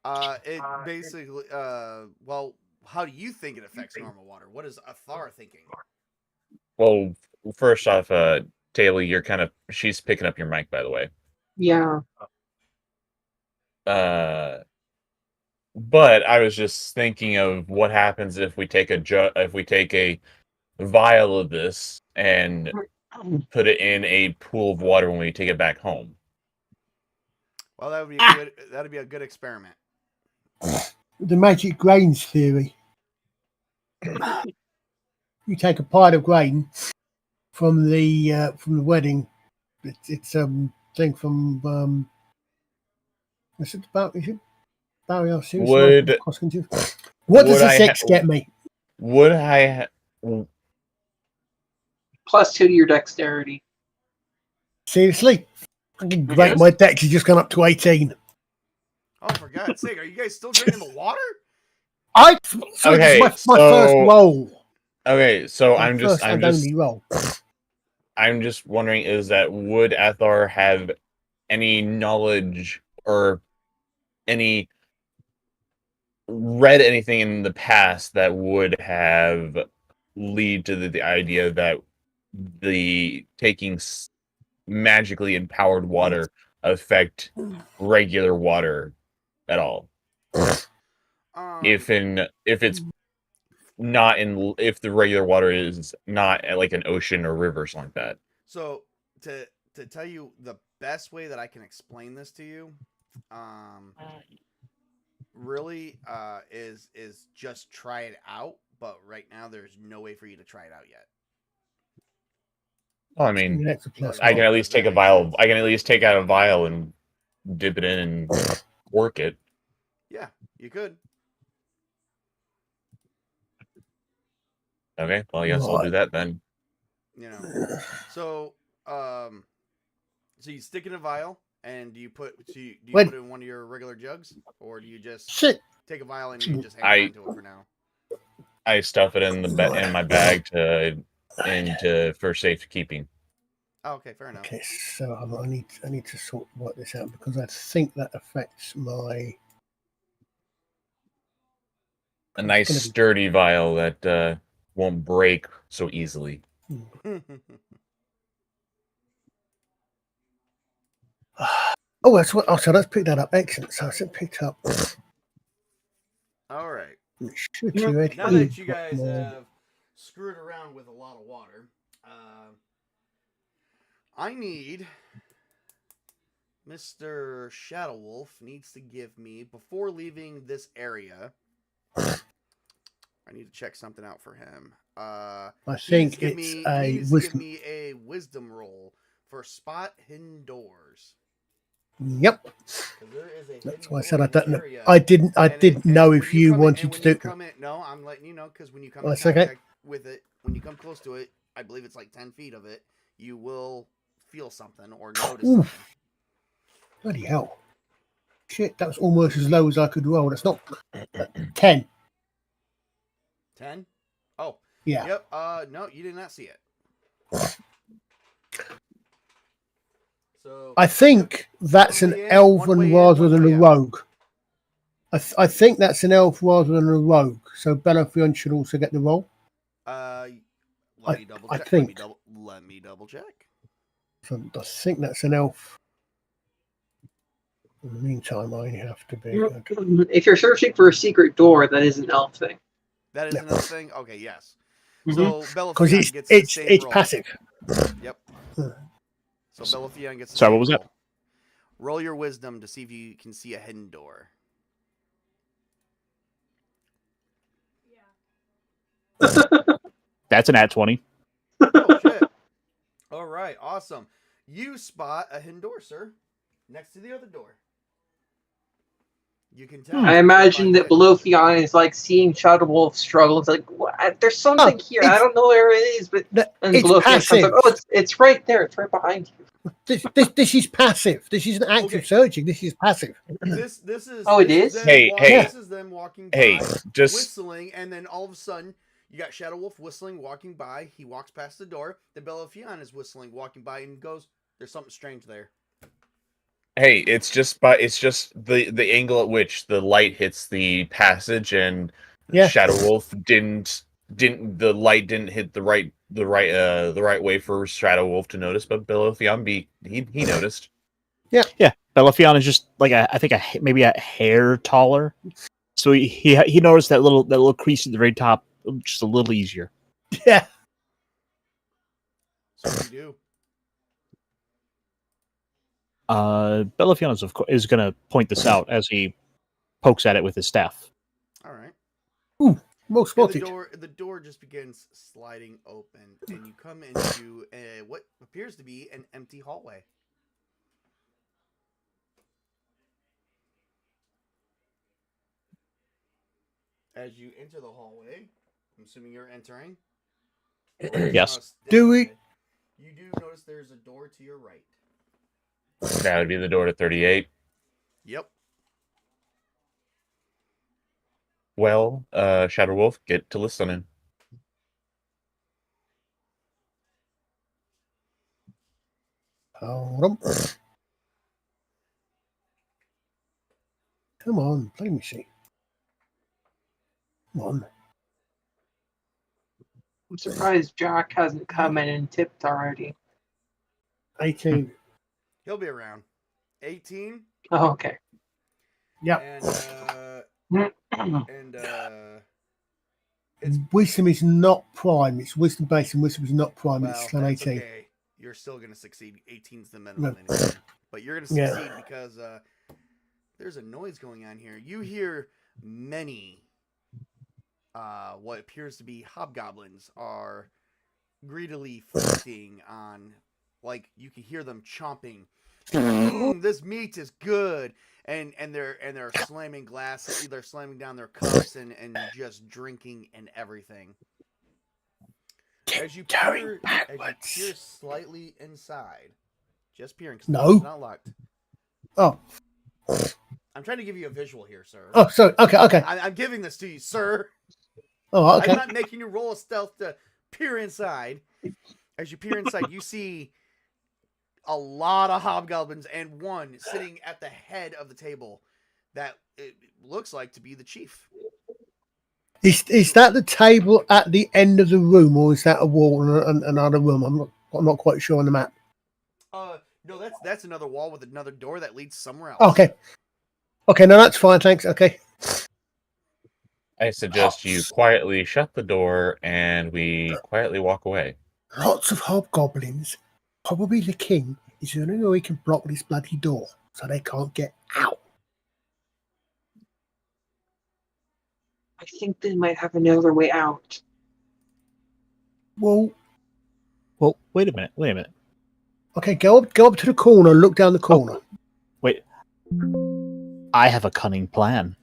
It basically, well, how do you think it affects normal water? What is Athar thinking? Well, first off, Taylor, she's picking up your mic, by the way. Yeah. But I was just thinking of what happens if we take a vial of this and put it in a pool of water when we take it back home. Well, that'd be a good experiment. The magic grains theory. You take a pile of grain from the wedding. It's thing from what's it about? Is it Barry R. Series? What does a 6 get me? Would I? +2 to your dexterity. Seriously? Great, my dex has just gone up to 18. Oh, for God's sake, are you guys still drinking the water? Okay, my first roll. Okay, so I'm just wondering, is that would Athar have any knowledge or read anything in the past that would have lead to the idea that the taking magically empowered water affect regular water at all? If the regular water is not like an ocean or river or something like that. So to tell you the best way that I can explain this to you, really is just try it out. But right now, there's no way for you to try it out yet. Well, I mean, I can at least take a vial. I can at least take out a vial and dip it in and work it. Yeah, you could. Okay, well, I guess I'll do that then. So you stick in a vial, and do you put it in one of your regular jugs, or do you just take a vial and you just hang on to it for now? I stuff it in my bag for safekeeping. Oh, okay, fair enough. Okay, so I need to work this out because I think that affects my a nice sturdy vial that won't break so easily. Oh, that's what. Oh, so let's pick that up. Excellent. So it's picked up. All right. Now that you guys have screwed around with a lot of water, I need Mr. Shadow Wolf needs to give me, before leaving this area, I need to check something out for him. I think give me a wisdom roll for spot hidden doors. Yep. That's why I said I don't know. I didn't know if you wanted to do. No, I'm letting you know because when you come in contact with it, when you come close to it, I believe it's like 10 feet of it, you will feel something or notice something. Bloody hell! Shit, that was almost as low as I could roll. That's not 10. 10? Oh. Yeah. Yep. No, you did not see it. So I think that's an elven rather than a rogue. I think that's an elf rather than a rogue. So Belafion should also get the roll. Let me double I check. think. Let me double check. So I think that's an elf. In the meantime, I have to be. If you're searching for a secret door, that is an elf thing. That is another thing? Okay, yes. Mhm. So Belafion Because gets the same it's roll. passive. Yep. So Belafion gets the Sorry, same what was roll. that? Roll your wisdom to see if you can see a hidden door. That's an at 20. Oh, shit. All right, awesome. You spot a hidden door, sir, next to the other door. You can tell. I imagine that Belafion is like seeing Shadow Wolf struggle. It's like, what? There's something here. I don't know where it is, but and it's Belafion passive. comes up. Oh, it's right there. It's right behind you. This is passive. This isn't active searching. This is passive. This is. Oh, it this is? This is them walking by, just whistling, and then all of a sudden you got Shadow Wolf whistling, walking by. He walks past the door. The Belafion is whistling, walking by, and goes, "There's something strange there." hey, it's just the angle at which the light hits the passage, and Shadow Wolf didn't the light didn't hit the right way for Shadow Wolf to notice, but Belafion he noticed. Yeah. Belafion is just like I think maybe a hair taller, so he noticed that little crease at the very top just a little easier. Yeah. So what do you do? Belafion is going to point this out as he pokes at it with his staff. All right. Ooh, well spotted. The door just begins sliding open, and you come into what appears to be an empty hallway. As you enter the hallway, I'm assuming you're entering. Yes. Do we? You do notice there's a door to your right. That would be the door to 38. Yep. Well, Shadow Wolf, get to listening. Hold on. Come on, play me see. Come on. I'm surprised Jack hasn't come in and tipped already. 18. He'll be around. 18. Oh, okay. Yep. And it's Wisdom is not prime. It's wisdom based, and wisdom is not prime. well, It's an that's 18. okay. You're still gonna succeed. 18's the minimum anyway. But you're gonna succeed because there's a noise going on here. You hear many what appears to be hobgoblins are greedily feasting on, like you can hear them chomping. This meat is good, and they're slamming glass. They're slamming down their cups and just drinking and everything. As you peer slightly inside, just peering. No. It's not locked. Oh. I'm trying to give you a visual here, sir. Oh, sorry. Okay. I'm giving this to you, sir. Oh, okay. I'm not making you roll a stealth to peer inside. As you peer inside, you see a lot of hobgoblins and one sitting at the head of the table that it looks like to be the chief. Is that the table at the end of the room, or is that a wall and another room? I'm not quite sure on the map. No, that's another wall with another door that leads somewhere else. Okay, no, that's fine, thanks. Okay. I suggest you quietly shut the door and we quietly walk away. Lots of hobgoblins. Probably the king is the only way we can block this bloody door so they can't get out. I think they might have another way out. Well, wait a minute. Okay, go up to the corner, look down the corner. Oh, wait. I have a cunning plan.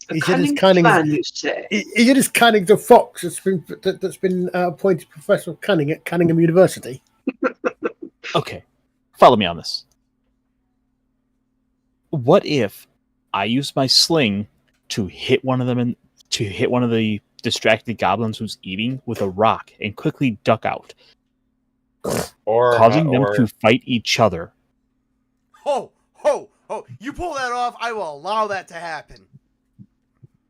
Is it as cunning as the fox that's been appointed Professor of Cunning at Cunningham University? Okay, follow me on this. What if I use my sling to hit one of the distracted goblins who's eating with a rock and quickly duck out, causing them to fight each other? Ho! Oh, you pull that off, I will allow that to happen.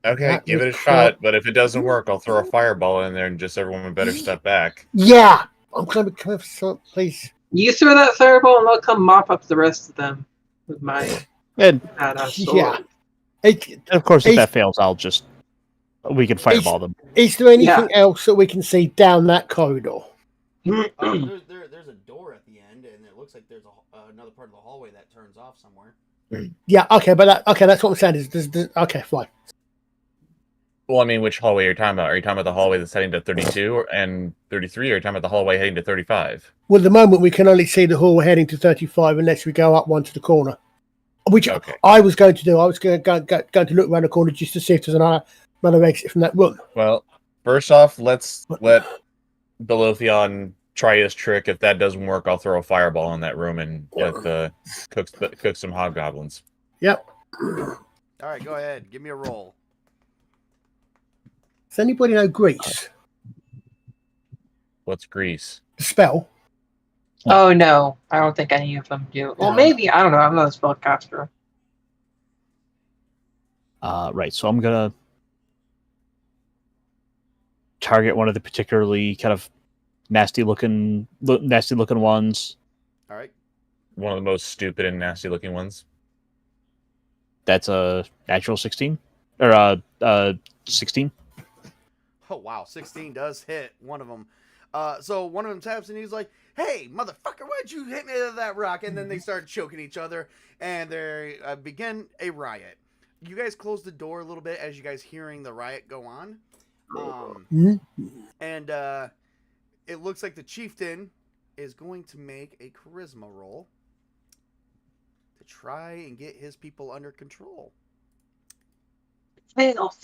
Okay, give it a shot, but if it doesn't work, I'll throw a fireball in there and just everyone better step back. Yeah! I'm going to come for please. You throw that fireball and I'll come mop up the rest of them with my And sword. of course, if that fails, we can fireball them. Is there anything else that we can see down that corridor? There's a door at the end, and it looks like there's another part of the hallway that turns off somewhere. Yeah, okay, but that's what I'm saying. Is okay, fine. Well, I mean, which hallway are you talking about? Are you talking about the hallway that's heading to 32 and 33, or are you talking about the hallway heading to 35? Well, at the moment, we can only see the hallway heading to 35 unless we go up one to the corner. Which I was going to do. I was going to look around the corner just to see if there's another exit from that room. Well, first off, let's let Belotheon try his trick. If that doesn't work, I'll throw a fireball in that room and cook some hobgoblins. Yep. All right, go ahead. Give me a roll. Does anybody know Grease? What's Grease? The spell. Oh no, I don't think any of them do. Well, maybe, I don't know. I'm not a spellcaster. Right, so I'm gonna target one of the particularly kind of nasty looking ones. All right. One of the most stupid and nasty looking ones. That's a natural 16 or 16. Oh wow, 16 does hit one of them. So one of them taps and he's like, "Hey, motherfucker, why'd you hit me with that rock?" And then they start choking each other, and they begin a riot. You guys close the door a little bit as you guys hearing the riot go on. And it looks like the chieftain is going to make a charisma roll to try and get his people under control. Fail.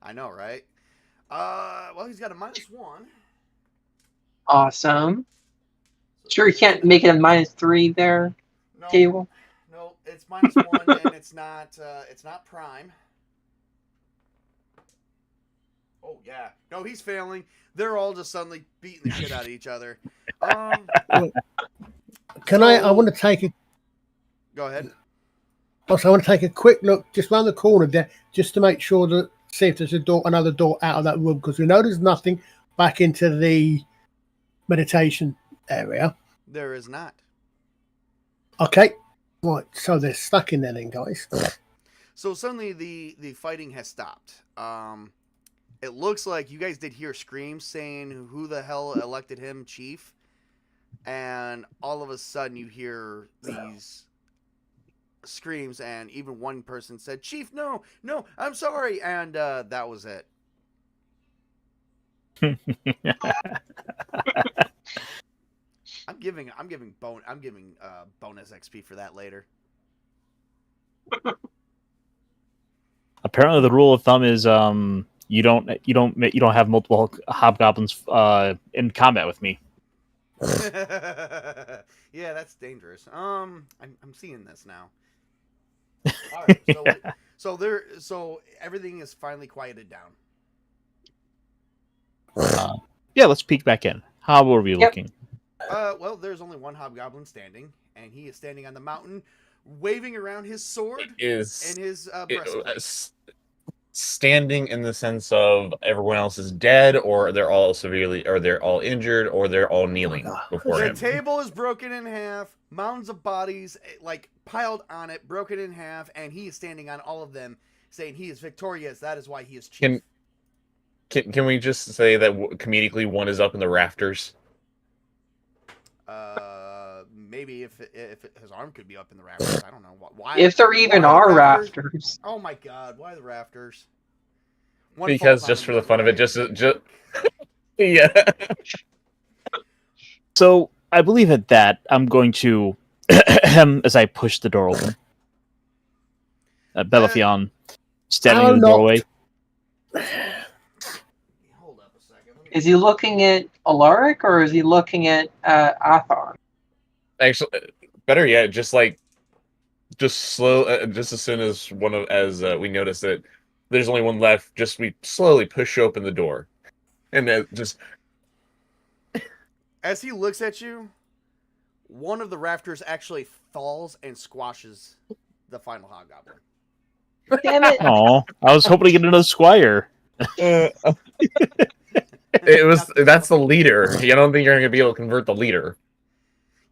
I know, right? Well, he's got a -1. Awesome. Sure, you can't make it a -3 there, Cable? No, it's -1, and it's not prime. Oh yeah, no, he's failing. They're all just suddenly beating the shit out of each other. Can I want to take a. Go ahead. Also, I want to take a quick look just around the corner there, just to make sure that see if there's another door out of that room, because we know there's nothing back into the meditation area. There is not. Okay, right. So they're stuck in there, then, guys. So suddenly the fighting has stopped. It looks like you guys did hear screams saying who the hell elected him chief, and all of a sudden you hear these screams, and even one person said, "Chief, no, I'm sorry," and that was it. I'm giving bonus XP for that later. Apparently, the rule of thumb is you don't have multiple hobgoblins in combat with me. Yeah, that's dangerous. I'm seeing this now. All right, so everything is finally quieted down. Yeah, let's peek back in. How were we looking? Well, there's only one hobgoblin standing, and he is standing on the mountain, waving around his sword and his breastplate. Standing in the sense of everyone else is dead, or they're all injured, or they're all kneeling before him. The table is broken in half, mounds of bodies like piled on it, broken in half, and he is standing on all of them, saying he is victorious. That is why he is chief. Can we just say that comedically one is up in the rafters? Maybe if his arm could be up in the rafters. I don't know why. If there even are rafters. Oh my god, why the rafters? Because just for the fun of it, just yeah. So I believe at that I'm going to, as I push the door open, Bellatheon standing in the doorway. Hold up a second. Is he looking at Alaric or is he looking at Athar? Actually, better yet, just slow. Just as soon as we notice that there's only one left, we slowly push open the door, and then just as he looks at you, one of the rafters actually falls and squashes the final hobgoblin. Damn it! Oh, I was hoping to get another squire. That's the leader. I don't think you're going to be able to convert the leader.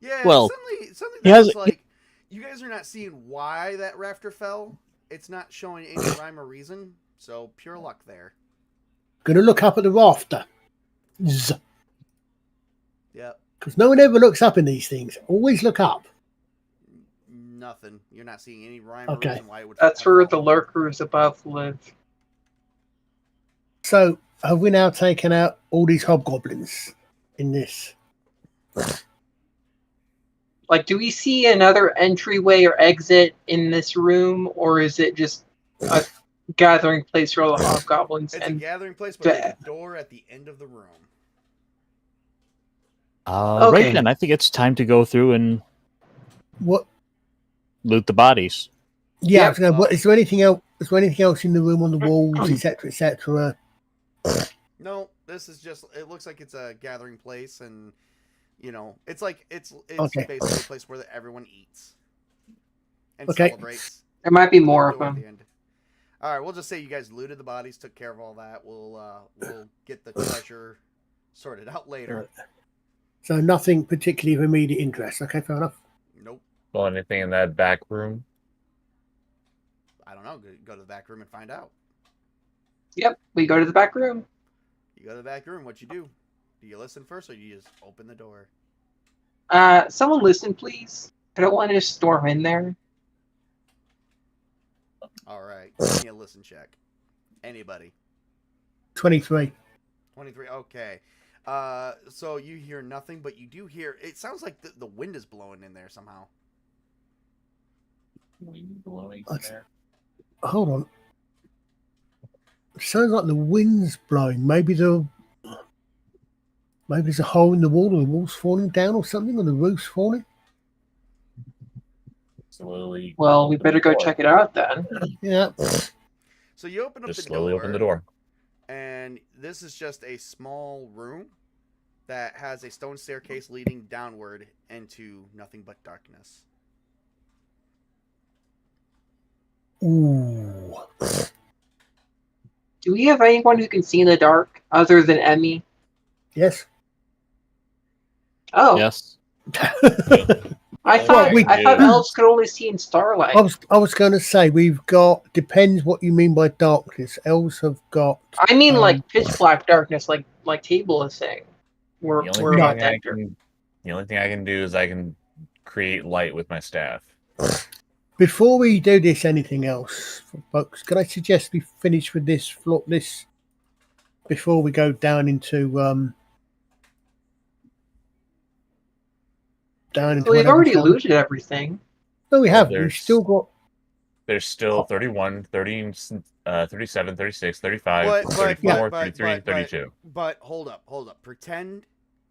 Yeah, Well, something he that has- was like, you guys are not seeing why that rafter fell. It's not showing any rhyme or reason, so pure luck there. Gonna look up at the rafter. Because Yep, no one ever looks up in these things. Always look up. nothing. You're not seeing any rhyme Okay. or reason why it would. That's have where the fallen. lurkers above live. So, have we now taken out all these hobgoblins in this? Like, do we see another entryway or exit in this room, or is it just a gathering place for all the hobgoblins? It's a And gathering place, but there's a door at the end of the room. Okay. Right then, I think it's time to go through and What? loot the bodies. Yeah. Yep. So what, is there anything else? Is there anything else in the room on the walls, etc., etc.? No, this is just. It looks like it's a gathering place, and it's like it's Okay. basically a place where everyone eats and Okay. celebrates. there might be With a more of door at them. the end. All right, we'll just say you guys looted the bodies, took care of all that. We'll get the treasure sorted out later. So nothing particularly of immediate interest. Okay, fair enough. Nope, Well, anything in that back room? I don't know. Go to the back room and find out. Yep, we go to the back room. You go to the back room. What you do? Do you listen first, or you just open the door? Someone listen, please. I don't want to just storm in there. All right, give me a listen check. Anybody? 23. 23. Okay. So you hear nothing, but you do hear. It sounds like the wind is blowing in there somehow. Wind blowing there. Hold on. It sounds like the wind's blowing. Maybe there's a hole in the wall, or the wall's falling down, or something, or the roof's falling. Slowly. Well, we better go check it out then. Yeah. So you open up Just the slowly door. open the door. And this is just a small room that has a stone staircase leading downward into nothing but darkness. Ooh. Do we have anyone who can see in the dark other than Emmy? Yes. Oh, Yes. I thought we I thought do. elves could only see in starlight. I was going to say we've got. Depends what you mean by darkness. Elves have got. I mean, like pitch black darkness, like Table is saying. We're The we're only, about thing I that. can, the only thing I can do is I can create light with my staff. Before we do this, anything else, folks? Can I suggest we finish with this before we go down into We've whatever already film? looted everything. No, we haven't. We've there's- still got. There's still 31, 30, 37, 36, 35, 34, 33, 32. But hold up. Pretend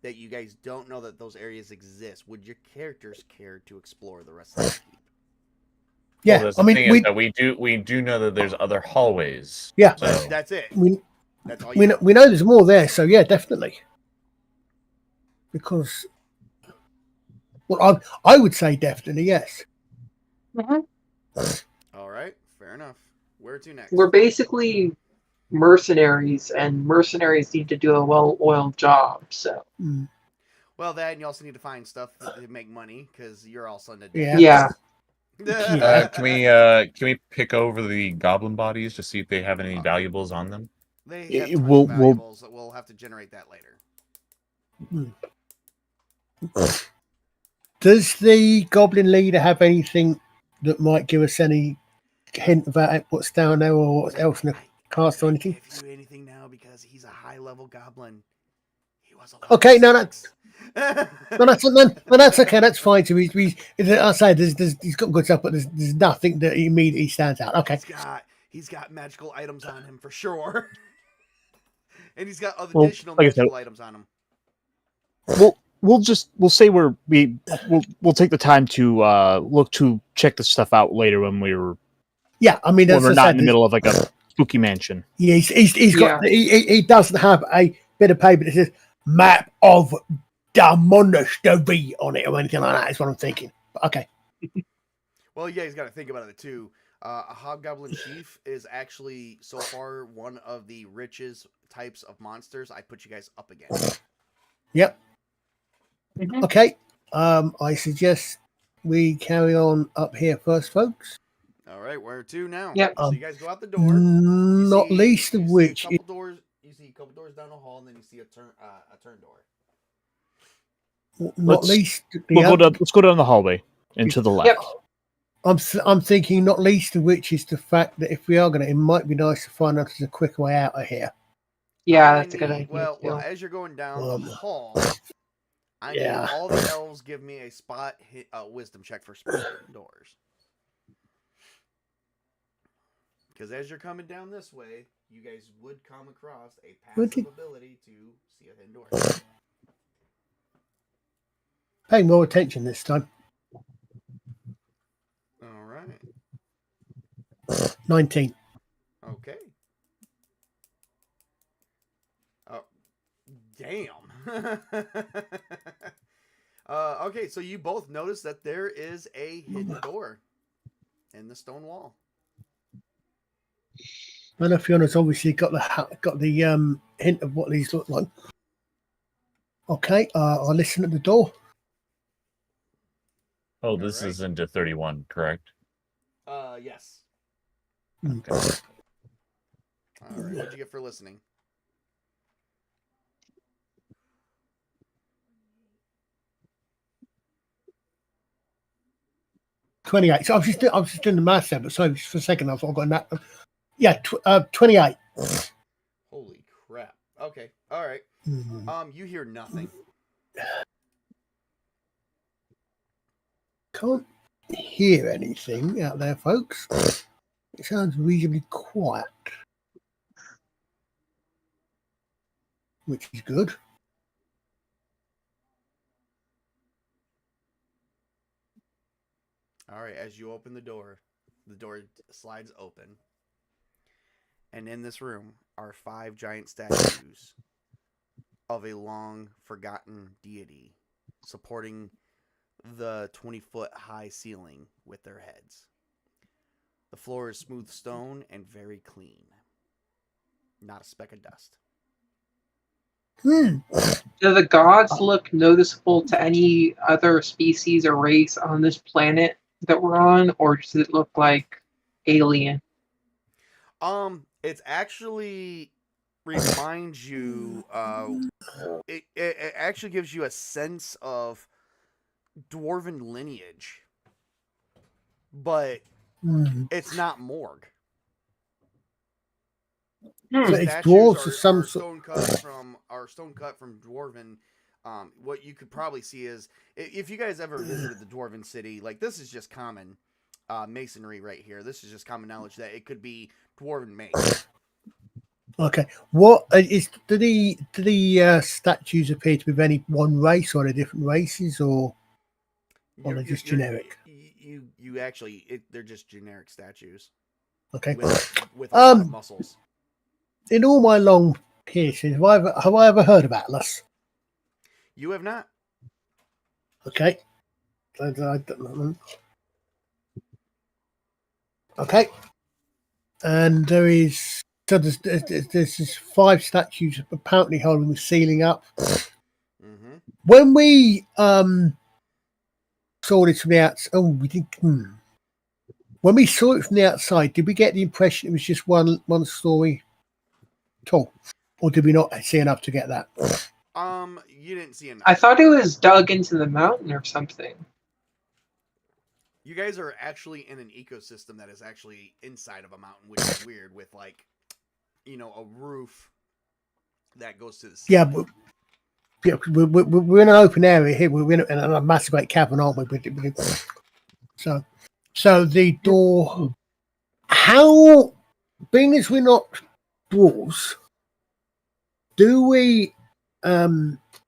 that you guys don't know that those areas exist. Would your characters care to explore the rest of the keep? Yeah, Well, I mean, is that we do know that there's other hallways. Yeah. So, That's it. That's all you we know. know there's more there, so yeah, definitely. Because, well, I would say definitely yes. All right, fair enough. Where to next? We're basically mercenaries, and mercenaries need to do a well-oiled job. So Mm. Well, that and you also need to find stuff to make money because you're all Sunday. Yeah. yeah, can we pick over the goblin bodies to see if they have any valuables on them? They It- have tons we'll- of valuables. We'll have to generate that later. Does the goblin leader have anything that might give us any hint about what's down there or what else in the cast or anything? Give you anything now because he's a high-level goblin. He was a Okay, no, that's No, that's okay. That's fine. So I say he's got good stuff, but there's nothing that immediately stands out. Okay. He's got magical items on him for sure, and he's got Well, additional like I said- magical items on him. We'll say we'll take the time to look to check the stuff out later when we're Yeah, I mean, when as we're I not said, in the middle of like a spooky mansion. Yeah, he's got. He doesn't have a bit of paper that says map of dumb monastery on it or anything like that. Is what I'm thinking. But okay. Well, yeah, he's got to think about it too. A Hobgoblin Chief is actually so far one of the richest types of monsters. I put you guys up against. Yep. Mm-hmm. Okay. I suggest we carry on up here first, folks. All right, where to now? Yep. So you guys go out the door. Not least of which, you see a couple doors down the hall, and then you see a turn door. Let's go down the hallway and to the left. Yep. I'm thinking not least of which is the fact that if we are going to, it might be nice to find out there's a quick way out of here. Yeah, that's a good idea. Well, as you're going down the hall, I need Yeah. all the elves give me a spot wisdom check for spot doors. Because as you're coming down this way, you guys would come across a passive ability to see a hidden door. Pay more attention this time. All right. 19. Okay. Oh, damn. Okay, so you both notice that there is a hidden door in the stone wall. And Fiona's obviously got the hint of what these look like. Okay, I'll listen at the door. Oh, this is into 31, correct? Yes. Okay. All right, what'd you get for listening? $28. So I was just doing the math there, but sorry, for a second I thought I got that. Yeah, 28. Holy crap. Okay. All right. You hear nothing. Can't hear anything out there, folks. It sounds reasonably quiet, which is good. All right, as you open the door slides open. And in this room are 5 giant statues of a long forgotten deity supporting the 20-foot high ceiling with their heads. The floor is smooth stone and very clean. Not a speck of dust. Do the gods look noticeable to any other species or race on this planet that we're on, or does it look like alien? It's actually reminds you. It actually gives you a sense of dwarven lineage, but it's not Morg. So it's dwarves or some stone cut from dwarven. What you could probably see is if you guys ever visited the dwarven city, like this is just common masonry right here. This is just common knowledge that it could be dwarven made. Okay. What is do the statues appear to be of any one race or are they different races or are they just generic? You actually they're just generic statues. Okay. With a lot of muscles. In all my long piercings, have I ever heard of Atlas? You have not. Okay. Okay. And there's 5 statues apparently holding the ceiling up. Mm-hmm. When we saw this from the outside, we did. When we saw it from the outside, did we get the impression it was just one story tall, or did we not see enough to get that? You didn't see enough. I thought it was dug into the mountain or something. You guys are actually in an ecosystem that is actually inside of a mountain, which is weird, with like, a roof that goes to the sea. Yeah, we're in an open area here. We're in a massive great cavern, aren't we? So the door. How, being as we're not dwarves, do we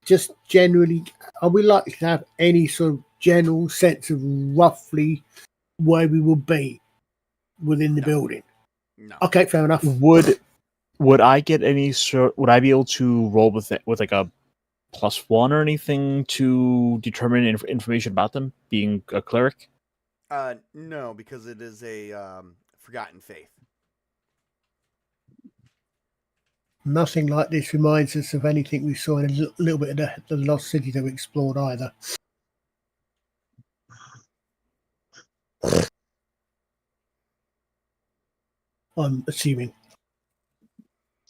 just generally, are we likely to have any sort of general sense of roughly where we will be within the building? No. Okay, fair enough. Would I get any sort? Would I be able to roll with it with like a +1 or anything to determine information about them being a cleric? No, because it is a forgotten faith. Nothing like this reminds us of anything we saw in a little bit of the Lost City that we explored either. I'm assuming.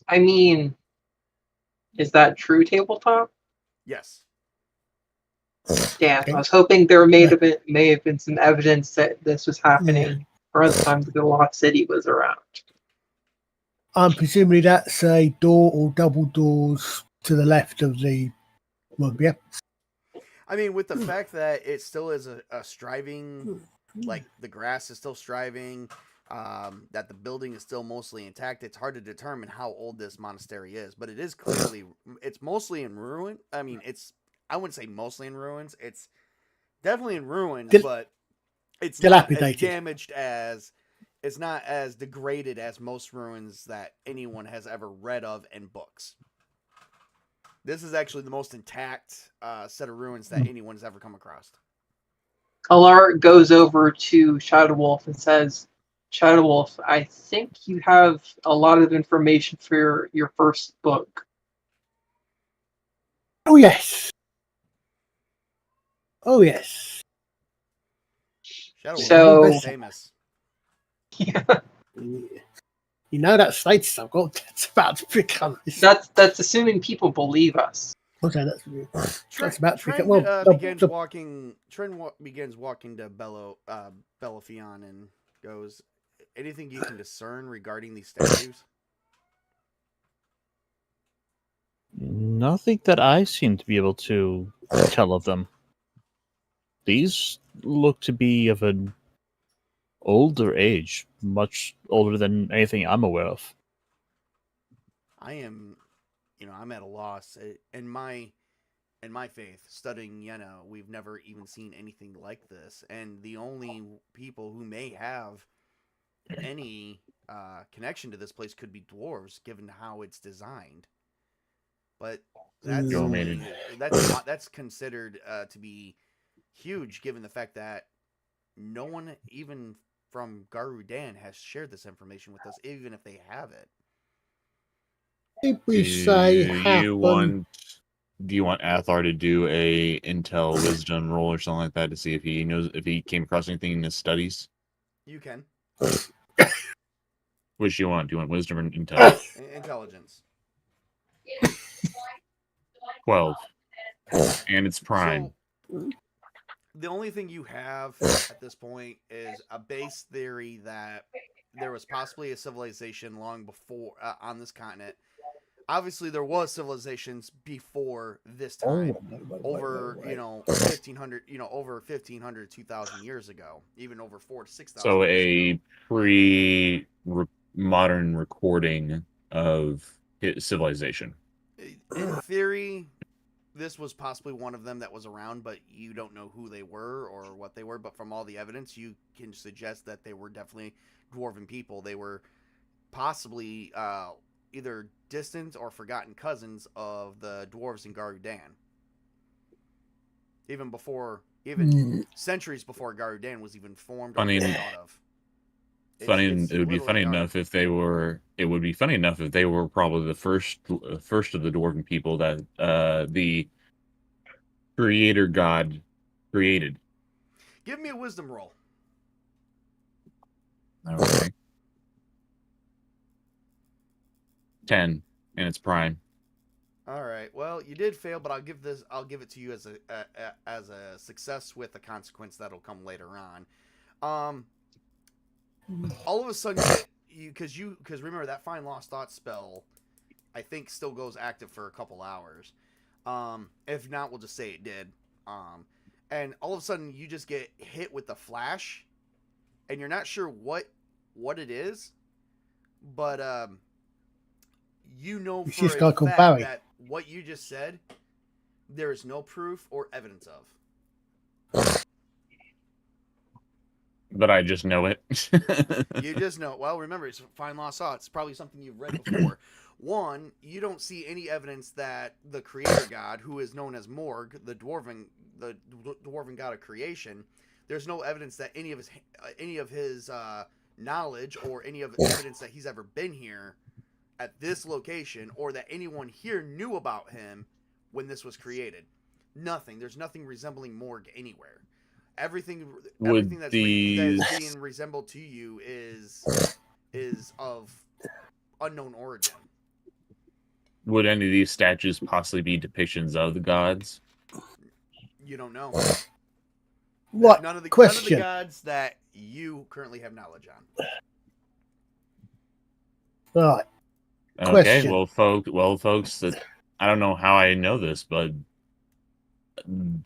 I mean, is that true, Tabletop? Yes. Damn, Okay. I was hoping there may have been some evidence that this was happening around the time that the Lost City was around. Presumably that's a door or double doors to the left of the well, yeah. I mean, with the fact that it still is a striving, like the grass is still striving, that the building is still mostly intact, it's hard to determine how old this monastery is. But it is clearly, it's mostly in ruin. I mean, I wouldn't say mostly in ruins. It's definitely in ruins, but it's not as damaged as, it's not as degraded as most ruins that anyone has ever read of in books. This is actually the most intact set of ruins that anyone's ever come across. Alaric goes over to Shadow Wolf and says, Shadow Wolf, I think you have a lot of information for your first book. Oh, yes. Oh, yes. Shadow So, Wolf is famous. Yeah. You know that status I've got, that's about to become. That's assuming people believe us. Okay, that's about to become. Well, begins walking to Bellafion and goes, anything you can discern regarding these statues? Nothing that I seem to be able to tell of them. These look to be of an older age, much older than anything I'm aware of. I'm at a loss. In my faith, studying Yenna, we've never even seen anything like this. And the only people who may have any connection to this place could be dwarves, given how it's designed. But that's considered to be huge, given the fact that no one, even from Garudan, has shared this information with us, even if they have it. Did we say do you want Athar to do a intel wisdom roll or something like that to see if he knows, if he came across anything in his studies? You can. Which do you want? Do you want wisdom or intel? Intelligence. 12. And it's prime. So, the only thing you have at this point is a base theory that there was possibly a civilization long before on this continent. Obviously, there was civilizations before this time, over 1,500, over 1,500, 2,000 years ago, even over 4,000 to 6,000. So a pre-modern recording of civilization. In theory, this was possibly one of them that was around, but you don't know who they were or what they were. But from all the evidence, you can suggest that they were definitely dwarven people. They were possibly either distant or forgotten cousins of the dwarves in Garudan. Even centuries before Garudan was even formed or thought of. It would be funny enough if they were. It would be funny enough if they were probably the first of the dwarven people that the creator god created. Give me a wisdom roll. Okay. 10, and it's prime. All right. Well, you did fail, but I'll give it to you as a success with a consequence that'll come later on. All of a sudden, because remember that Find Lost Thoughts spell, I think still goes active for a couple hours. If not, we'll just say it did. And all of a sudden, you just get hit with the flash, and you're not sure what it is, but you know for a fact that what you just said, there is no proof or evidence of. But I just know it. You just know. Well, remember, it's Find Lost Thoughts. It's probably something you've read before. One, you don't see any evidence that the creator god, who is known as Morg, the dwarven god of creation, there's no evidence that any of his knowledge or any of evidence that he's ever been here at this location, or that anyone here knew about him when this was created. Nothing. There's nothing resembling Morg anywhere. Everything that's being resembled to you is of unknown origin. Would any of these statues possibly be depictions of the gods? You don't know. What? None of the gods that you currently have knowledge on. Right. Okay, Question. well, folks, that I don't know how I know this, but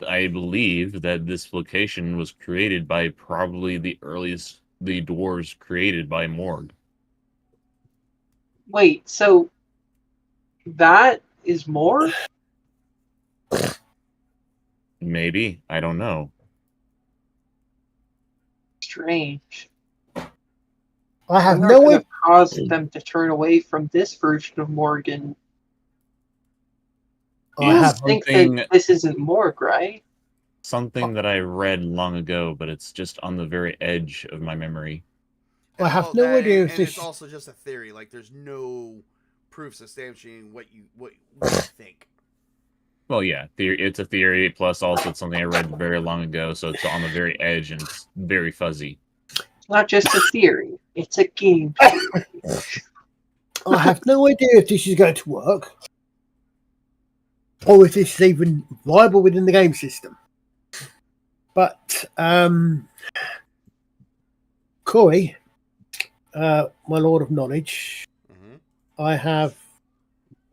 I believe that this location was created by probably the dwarves created by Morg. Wait, so that is more? Maybe. I don't know. Strange. I have What no could idea. have caused them to turn away from this version of Morgan? You don't think that this isn't Morg, right? Something that I read long ago, but it's just on the very edge of my memory. I have no idea if this. It's also just a theory. Like, there's no proof substantiating what you think. Well, yeah, it's a theory. Plus, also it's something I read very long ago, so it's on the very edge and it's very fuzzy. It's not just a theory; it's a game theory. I have no idea if this is going to work, or if this is even viable within the game system. But Corey, my Lord of Knowledge, I have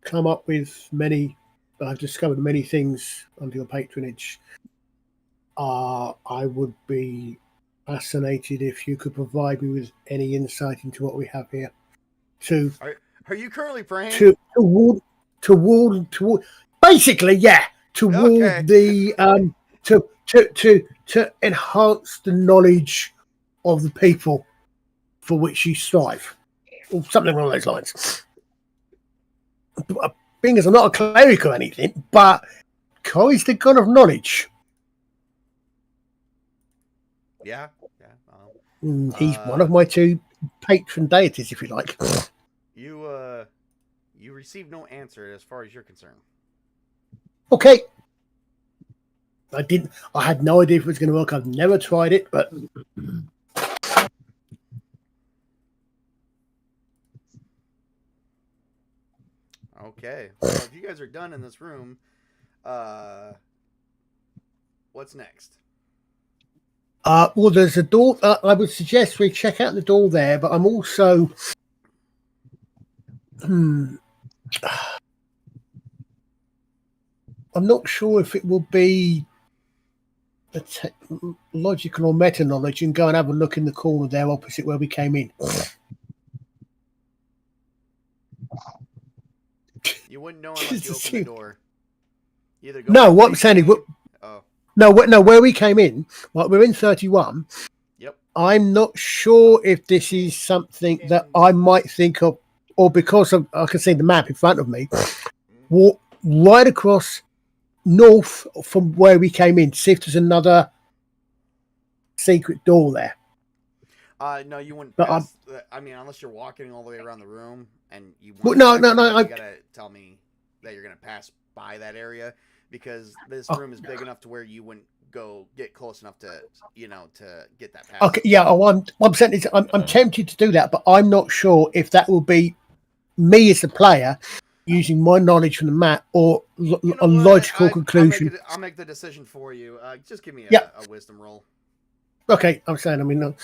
come up with I've discovered many things under your patronage. I would be fascinated if you could provide me with any insight into what we have here. Are you currently praying? To ward, basically, yeah, to ward the to enhance the knowledge of the people for which you strive, or something along those lines. Being as I'm not a cleric or anything, but Corey's the god of knowledge. Yeah. He's one of my two patron deities, if you like. You received no answer as far as you're concerned. Okay. I had no idea if it was going to work. I've never tried it, but okay. Well, if you guys are done in this room, what's next? Well, there's a door. I would suggest we check out the door there, but I'm also I'm not sure if it will be logical or meta knowledge and go and have a look in the corner there opposite where we came in. You wouldn't know unless you opened the door. No, what I'm saying is, where we came in, like we're in 31. Yep. I'm not sure if this is something that I might think of, or because I can see the map in front of me, walk right across north from where we came in, see if there's another secret door there. No, you wouldn't. I mean, unless you're walking all the way around the room and you. Well, no. You gotta tell me that you're gonna pass by that area, because this room is big enough to where you wouldn't get close enough to get that pass. Okay, yeah. I'm tempted to do that, but I'm not sure if that will be me as the player using my knowledge from the map or a logical conclusion. I'll make the decision for you. Just give me a wisdom roll. Okay, I'm saying. I mean,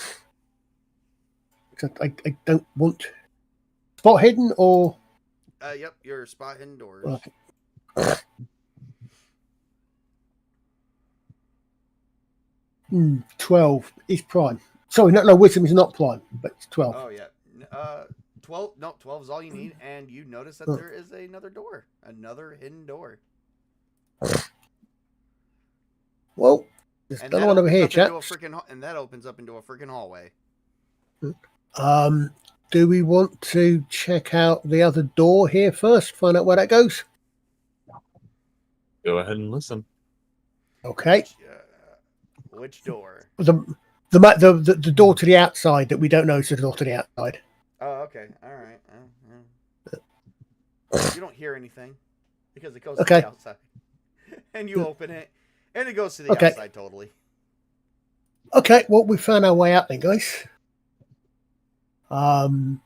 I don't want spot hidden or. Yep, your spot hidden doors. Okay. 12 is prime. Sorry, no, wisdom is not prime, but it's 12. Oh yeah, 12. No, 12 is all you need, and you notice that there is another door, another hidden door. Well, there's another one over here, chat. And that opens up into a freaking hallway. do we want to check out the other door here first? Find out where that goes? Go ahead and listen. Okay. Which door? The door to the outside that we don't know is the door to the outside. Oh, okay. All right. You don't hear anything because it goes to the outside. And you open it, and it goes to the outside totally. Okay, well, we found our way out then, guys. No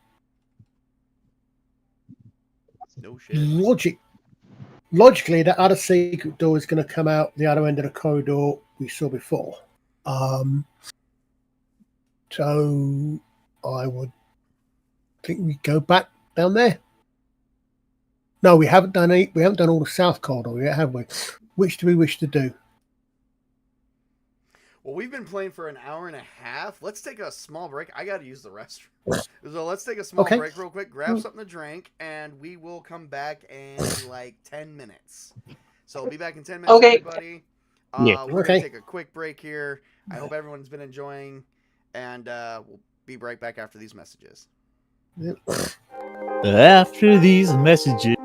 shit. Logically, that other secret door is going to come out the other end of the corridor we saw before. So I would think we go back down there. No, we haven't done any. We haven't done all the south corridor yet, have we? Which do we wish to do? Well, we've been playing for an hour and a half. Let's take a small break. I got to use the restroom. So let's take a small break real quick, grab something to drink, and we will come back in like 10 minutes. So we'll be back in 10 minutes, everybody. We're going to take a quick break here. I hope everyone's been enjoying, and we'll be right back after these messages. After these messages.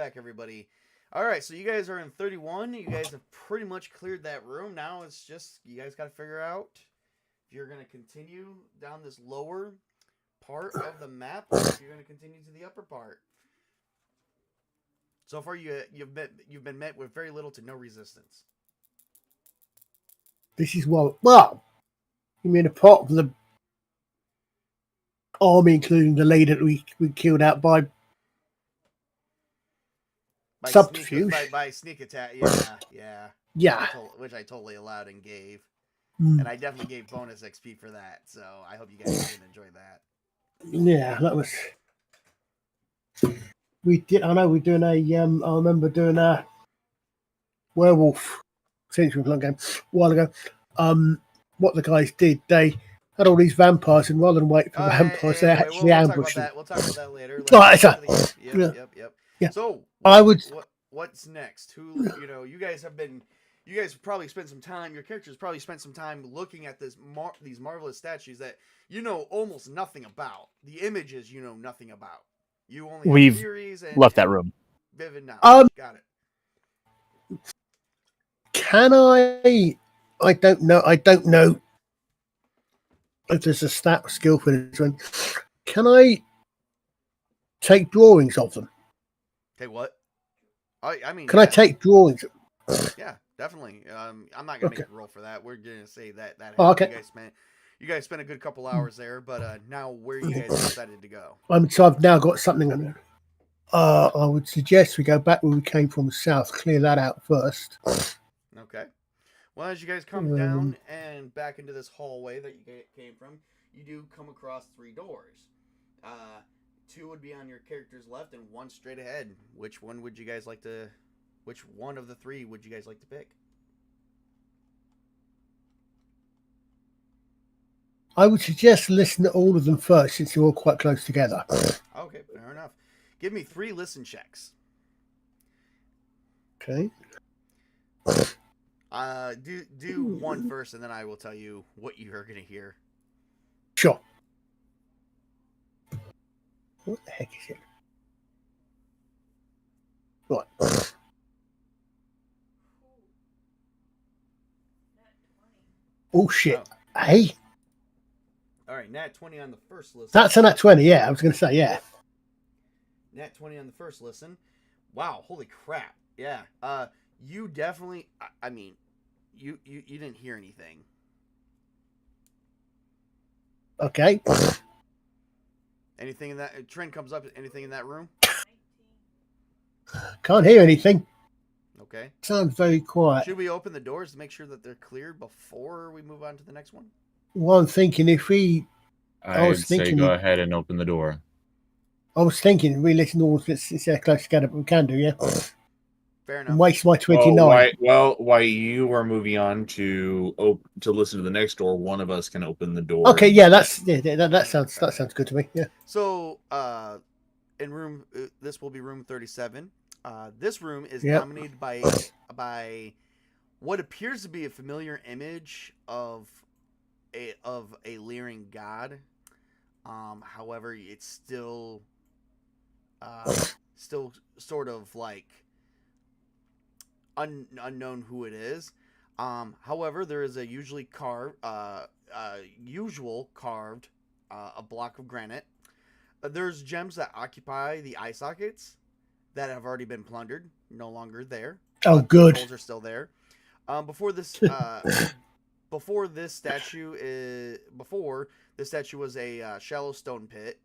back, everybody. All right, so you guys are in 31. You guys have pretty much cleared that room. Now it's just you guys got to figure out if you're going to continue down this lower part of the map, or if you're going to continue to the upper part. So far, you've been met with very little to no resistance. This is what. Well, you mean apart from the army, including the lady that we killed out by subterfuge. By sneak attack. Yeah. Yeah. Which I totally allowed and gave. Mm. And I definitely gave bonus XP for that. So I hope you guys did enjoy that. Yeah, that was. We did. I know we're doing a. I remember doing a werewolf century long game a while ago. What the guys did, they had all these vampires, and rather than wait for vampires, they actually ambushed them. We'll talk about that later. Yep. Yeah. So I would. What's next? Who you guys have been. You guys probably spent some time. Your characters probably spent some time looking at these marvelous statues that you know almost nothing about. The images you know nothing about. You only have theories and left that room. Vivid knowledge. Got it. Can I? I don't know. I don't know if there's a stat skill for this one. Can I take drawings of them? Take what? I mean, can I take drawings? Yeah, definitely. I'm not gonna make a roll for that. We're gonna say that. Okay. You guys spent a good couple hours there, but now where you guys decided to go? So I've now got something on there. I would suggest we go back where we came from south. Clear that out first. Okay. Well, as you guys come down and back into this hallway that you came from, you do come across 3 doors. 2 would be on your character's left and 1 straight ahead. Which one would you guys like to? Which one of the 3 would you guys like to pick? I would suggest listen to all of them first, since they're all quite close together. Okay, fair enough. Give me 3 listen checks. Okay. Do 1 first, and then I will tell you what you are going to hear. Sure. What the heck is it? Right. Oh shit! Oh. Hey. All right, nat 20 on the first listen. That's a nat 20. Yeah, I was going to say yeah. Nat 20 on the first listen. Wow! Holy crap! Yeah. You definitely. I mean, you didn't hear anything. Okay. Anything in that trend comes up? Anything in that room? Can't hear anything. Okay. Sounds very quiet. Should we open the doors to make sure that they're cleared before we move on to the next one? Well, I'm thinking I would say go ahead and open the door. I was thinking we listen to all this close together, but we can do, yeah. Fair enough. And waste my 29. While you are moving on to listen to the next door, one of us can open the door. Okay, yeah, that sounds good to me. Yeah. So, in room, this will be room 37. This room is dominated by what appears to be a familiar image of a leering god. However, it's still sort of like unknown who it is. However, there is a usual carved a block of granite. There's gems that occupy the eye sockets that have already been plundered, no longer there. Oh, good. Holes are still there. Before this statue was a shallow stone pit,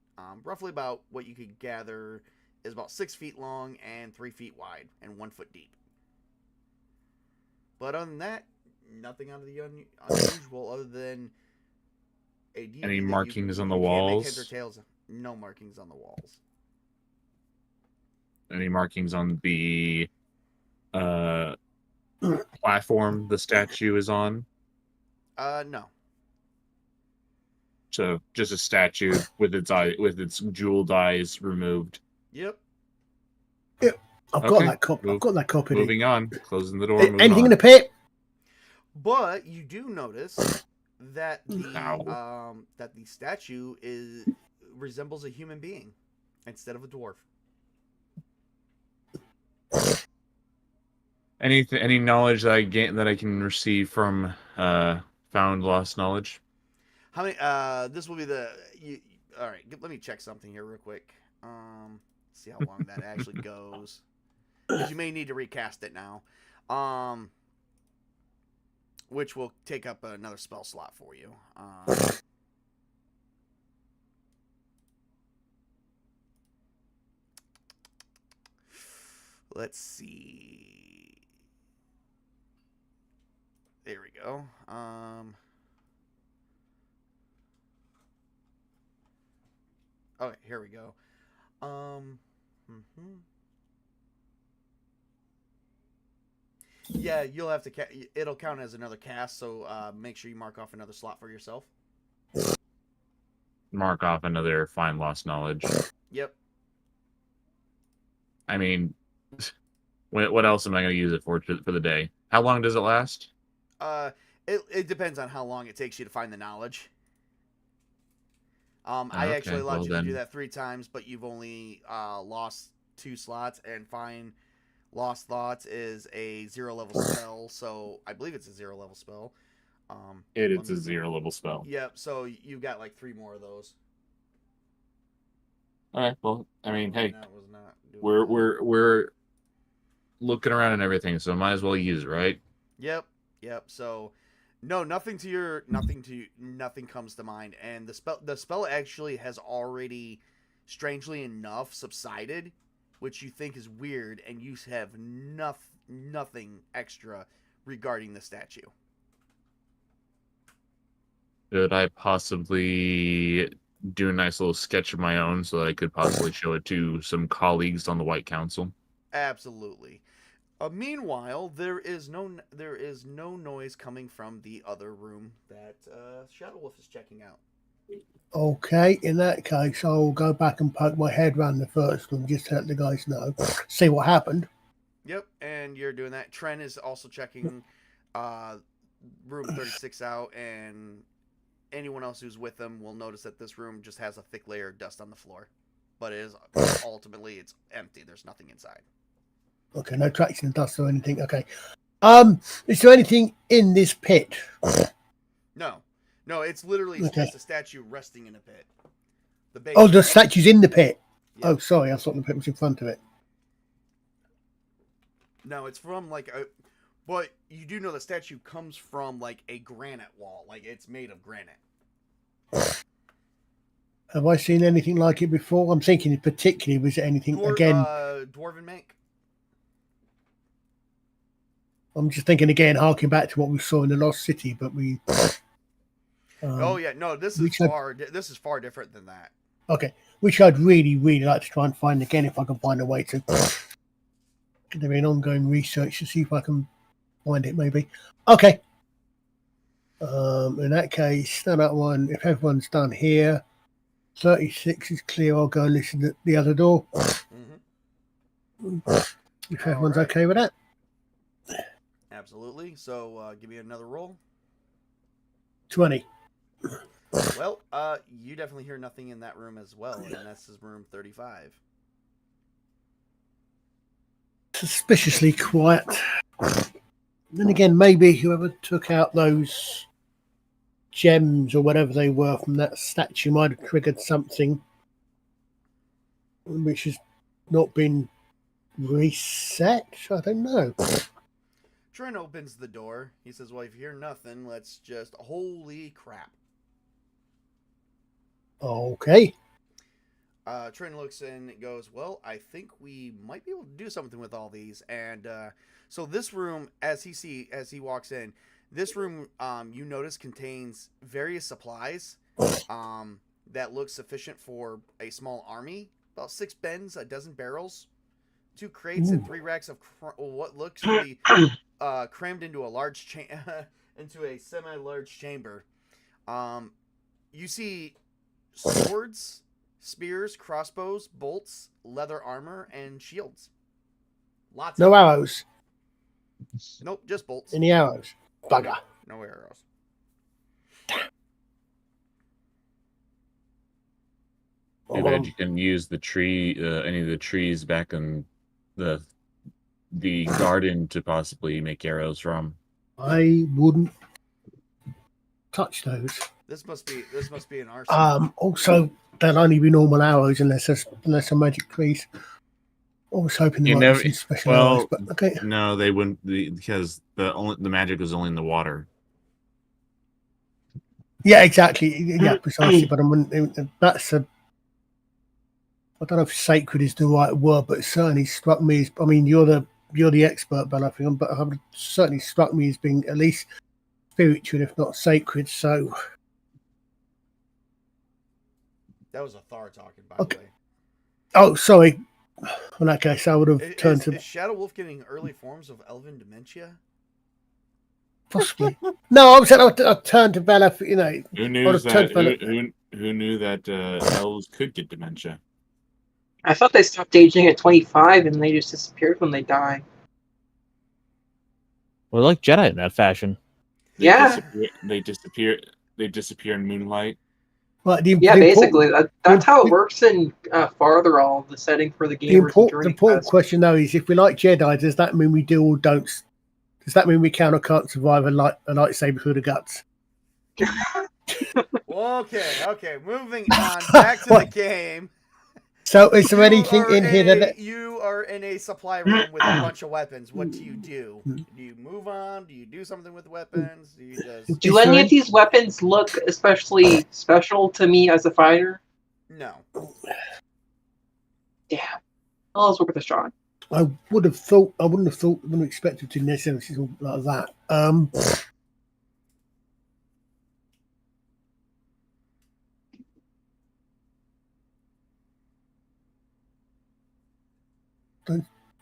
roughly about what you could gather is about 6 feet long and 3 feet wide and 1 foot deep. But other than that, nothing out of the unusual other than any markings on the walls. No markings on the walls. Any markings on the platform the statue is on? No. So just a statue with its jeweled eyes removed. Yep. Yep. I've got that copy. Moving on. Closing the door. Anything in the pit? But you do notice that the statue resembles a human being instead of a dwarf. Any knowledge that I gain that I can receive from found lost knowledge? How many? This will be the. All right. Let me check something here real quick. See how long that actually goes, because you may need to recast it now. Which will take up another spell slot for you. Let's see. There we go. Okay, here we go. Yeah, you'll have to. It'll count as another cast, so make sure you mark off another slot for yourself. Mark off another find lost knowledge. Yep. I mean, what else am I going to use it for the day? How long does it last? It depends on how long it takes you to find the knowledge. I Okay, actually allowed you to then. do that 3 times, but you've only lost 2 slots, and find lost thoughts is a 0 level spell, so I believe it's a 0 level spell. It is a 0 level spell. Yep, so you got like 3 more of those. All right. Well, I mean, hey, That was not doing we're looking around and everything, so might as well use it, right? Yep. So, no, nothing comes to mind, and the spell actually has already, strangely enough, subsided, which you think is weird, and you have nothing extra regarding the statue. Could I possibly do a nice little sketch of my own so that I could possibly show it to some colleagues on the White Council? Absolutely. Meanwhile, there is no noise coming from the other room that Shadow Wolf is checking out. Okay, in that case, I'll go back and poke my head around the first room just to let the guys know, see what happened. Yep, and you're doing that. Tren is also checking room 36 out, and anyone else who's with them will notice that this room just has a thick layer of dust on the floor. But it is ultimately it's empty. There's nothing inside. Okay, no traction of dust or anything. Okay. Is there anything in this pit? No, it's literally just a statue resting in a pit. The statue's in the pit. Yep. Oh, sorry, I thought the pit was in front of it. No, it's from like a. But you do know the statue comes from like a granite wall, like it's made of granite. Have I seen anything like it before? I'm thinking particularly, was it anything Dwarven make? I'm just thinking again, harking back to what we saw in the Lost City, but we. Oh yeah, no, this is far different than that. Okay, which I'd really, really like to try and find again if I can find a way to. There be an ongoing research to see if I can find it, maybe. Okay. In that case, that one. If everyone's done here, 36 is clear. I'll go and listen at the other door. If everyone's okay with that. Absolutely. So give me another roll. 20. Well, you definitely hear nothing in that room as well, and this is room 35. Suspiciously quiet. Then again, maybe whoever took out those gems or whatever they were from that statue might have triggered something which has not been reset. I don't know. Tren opens the door. He says, well, if you hear nothing, let's just... Holy crap. Okay. Tren looks in and goes, well, I think we might be able to do something with all these. And so this room, as he walks in, this room, you notice, contains various supplies that look sufficient for a small army. About 6 bins, a dozen barrels, 2 crates, and 3 racks of what looks to be crammed into a large into a semi-large chamber. You see swords, spears, crossbows, bolts, leather armor, and shields. Lots. No arrows. Nope, just bolts. Any arrows? Bugger. No arrows. Too bad you can use the tree, any of the trees back in the the garden to possibly make arrows from. I wouldn't touch those. This must be an arsenal. Also, they'll only be normal arrows unless a magic piece. I was hoping there might be some special arrows, but okay. No, they wouldn't because the magic was only in the water. Yeah, exactly. Yeah, precisely. But that's a. I don't know if sacred is the right word, but it certainly struck me as. I mean, you're the expert, Ben. I think, but it certainly struck me as being at least spiritual, if not sacred. So. That was a Thar talking, by the way. Oh, sorry. In that case, I would have turned to. Is Shadow Wolf getting early forms of elven dementia? Possibly. No, I was saying I'd turn to Bella. You know, who knew that? Who knew that elves could get dementia? I thought they stopped aging at 25 and they just disappeared when they die. Well, like Jedi in that fashion. They disappear in moonlight. Well, basically, that's how it works in Fartherall, the setting for the game. The important question, though, is if we like Jedi, does that mean we do or don't? Does that mean we can or can't survive a lightsaber through the guts? Okay. Moving on. Back to the game. So, is there anything in here that you are in a supply room with a bunch of weapons? What do you do? Do you move on? Do you do something with weapons? Do you just? Do any of these weapons look especially special to me as a fighter? No. Yeah. Well, let's work with a shot. I wouldn't have expected to necessarily see something like that.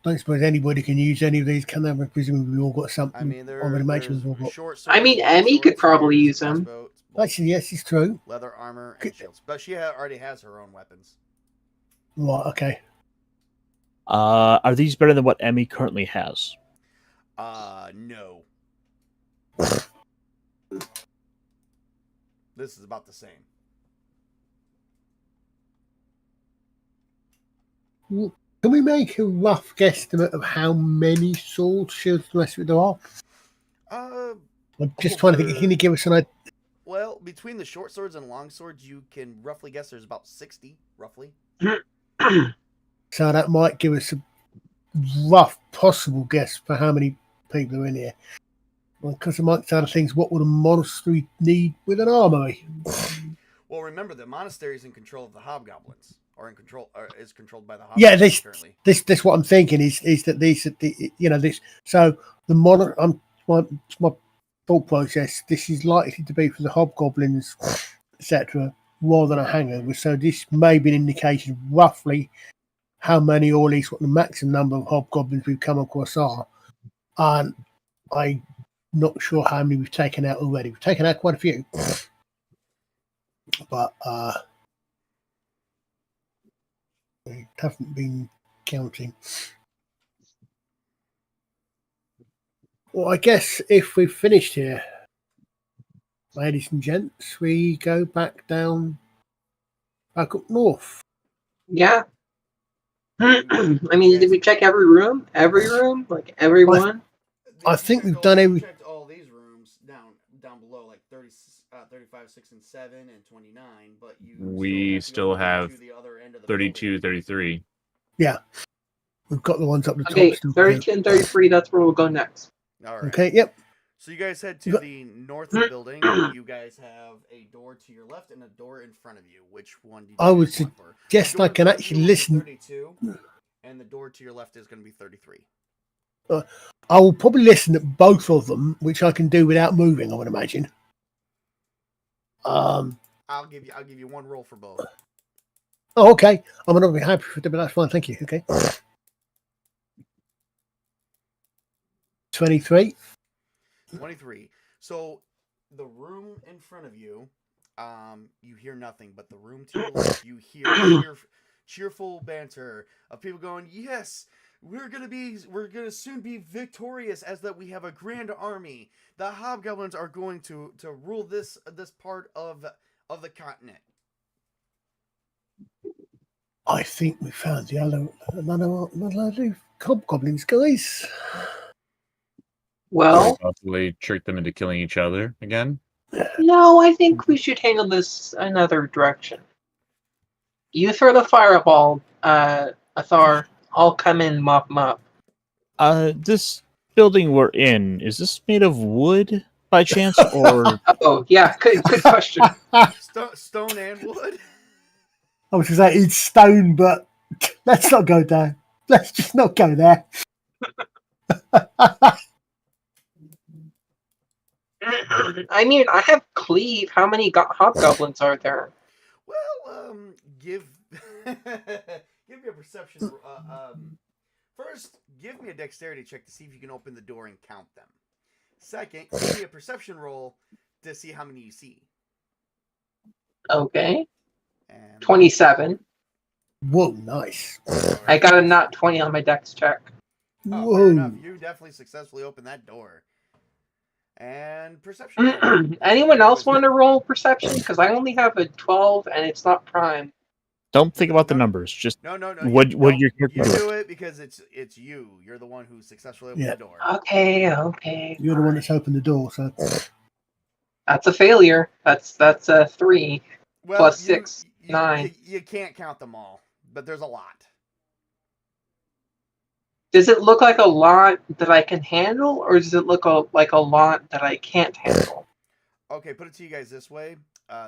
Don't suppose anybody can use any of these, can they? Presumably we all got something. I mean, Emmy could probably use them. Actually, yes, it's true. Leather armor and shields, but she already has her own weapons. Right. Okay. Are these better than what Emmy currently has? No. This is about the same. Can we make a rough guesstimate of how many sword shields the rest of it are? I'm just trying to think. Can you give us an idea? Well, between the short swords and long swords, you can roughly guess there's about 60, roughly. So that might give us a rough possible guess for how many people are in here. Because amongst other things, what would a monastery need with an armory? Well, remember, the monastery is in control of the hobgoblins, is controlled by the hobgoblins. Yeah, this what I'm thinking is that these, this. So the my thought process. This is likely to be for the hobgoblins, etc., rather than a hangover. So this may be an indication of roughly how many, or at least what the maximum number of hobgoblins we've come across are. And I'm not sure how many we've taken out already. We've taken out quite a few. But we haven't been counting. Well, I guess if we've finished here, ladies and gents, we go back up north. Yeah. I mean, did we check every room? Like everyone? I think we've done every. Checked all these rooms down below, like 35, 6, and 7, and 29. But we still have 32, 33. Yeah, we've got the ones up the top. Okay, 32 and 33. That's where we'll go next. All right. Okay. Yep. So you guys head to the north of the building. You guys have a door to your left and a door in front of you. Which one do you? I would suggest I can actually listen. 32, and the door to your left is going to be 33. I will probably listen at both of them, which I can do without moving, I would imagine. I'll give you one roll for both. Oh, okay. I'm not very happy with it, but that's fine. Thank you. Okay. 23. 23. So the room in front of you, you hear nothing, but the room to your left, you hear cheerful banter of people going, "Yes, we're gonna soon be victorious, as that we have a grand army. The hobgoblins are going to rule this part of the continent." I think we found another hobgoblins, guys. Well, possibly trick them into killing each other again. no, I think we should handle this another direction. You throw the fireball, Athar. I'll come in and mop them up. This building we're in, is this made of wood by chance, or Oh, yeah, good question. Stone and wood. I was going to say it's stone, but let's not go there. Let's just not go there. I mean, I have cleave. How many hobgoblins are there? Well, give me a perception. First, give me a dexterity check to see if you can open the door and count them. Second, give me a perception roll to see how many you see. Okay. And 27. Whoa, nice. I got a nat 20 on my dex check. Oh, Whoa. fair enough. You definitely successfully opened that door. And perception roll. Anyone else want to roll perception? Because I only have a 12 and it's not prime. don't think about the numbers. Just No. what your You character do it because it's you. You're the one who successfully opened the door. Okay. You're the one that's opened the door, so That's a failure. That's a 3. Well, Plus 6, 9. You can't count them all, but there's a lot. Does it look like a lot that I can handle, or does it look like a lot that I can't handle? Okay, put it to you guys this way.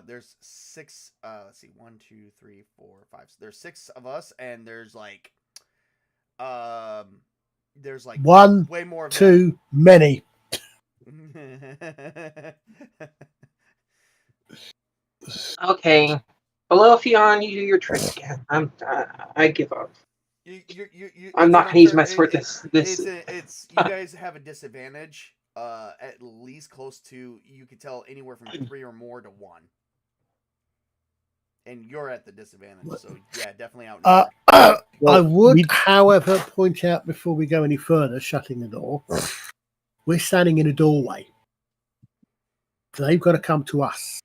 There's 6. Let's see, 1, 2, 3, 4, 5. There's 6 of us, and there's like one, way more of too many. Okay. Belofion, you do your trick again. I give up. I'm not gonna use my sword this. It's you guys have a disadvantage. At least close to, you could tell anywhere from 3 or more to 1. And you're at the disadvantage, so yeah, definitely out. I would, however, point out before we go any further, shutting the door, we're standing in a doorway. So they've got to come to us.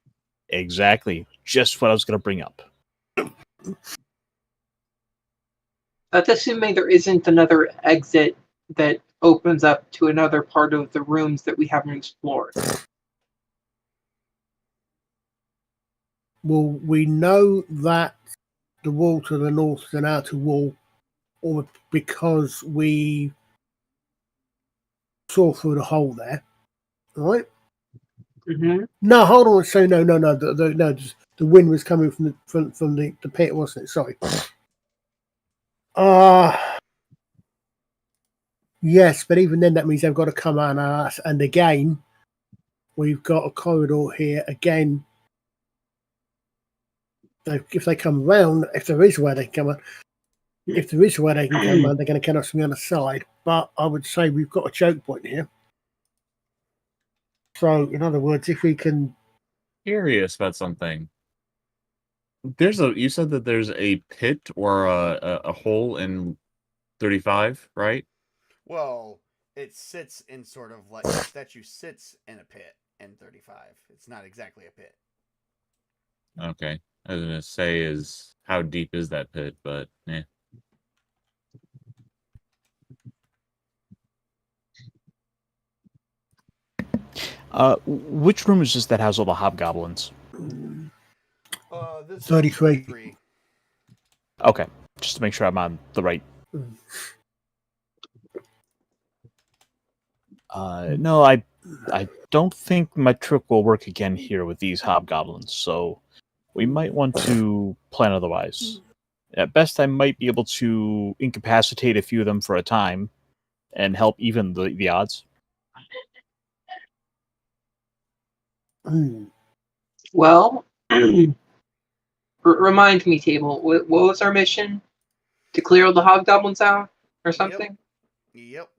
exactly just what I was going to bring up. That's assuming there isn't another exit that opens up to another part of the rooms that we haven't explored. Well, we know that the wall to the north is an outer wall, or because we saw through the hole there, right? Mm-hmm. No, hold on. So no. The wind was coming from the pit, wasn't it? Sorry. Yes, but even then, that means they've got to come on us. And again, we've got a corridor here. Again, if they come round, if there is where they can come on, if there is where they can come on, they're going to get us from the other side. But I would say we've got a choke point here. So, in other words, if we can... Curious about something. You said that there's a pit or a hole in 35, right? Well, it sits in sort of like the statue sits in a pit in 35. It's not exactly a pit. Okay. I was gonna say is how deep is that pit, but yeah. Which room is this that has all the hobgoblins? This 33. Okay, just to make sure I'm on the right. No, I don't think my trick will work again here with these hobgoblins, so we might want to plan otherwise. At best, I might be able to incapacitate a few of them for a time and help even the odds. Well, remind me, Table. What was our mission? To clear all the hobgoblins out, or something? Yep.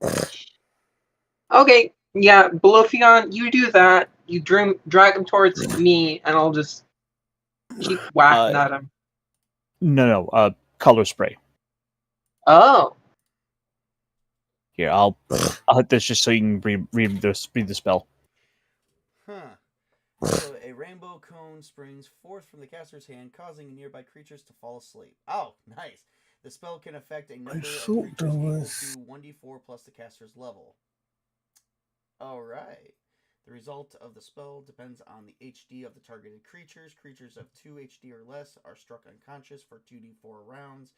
Okay, yeah. Belofion, you do that. You drag them towards me, and I'll just keep whacking at them. No, color spray. Oh. Here, I'll hit this just so you can read the spell. So a rainbow cone springs forth from the caster's hand, causing nearby creatures to fall asleep. Oh, nice. The spell can affect a number of thought creatures there equal was- to 1d4 plus the caster's level. Alright. The result of the spell depends on the HD of the targeted creatures. Creatures of 2 HD or less are struck unconscious for 2d4 rounds.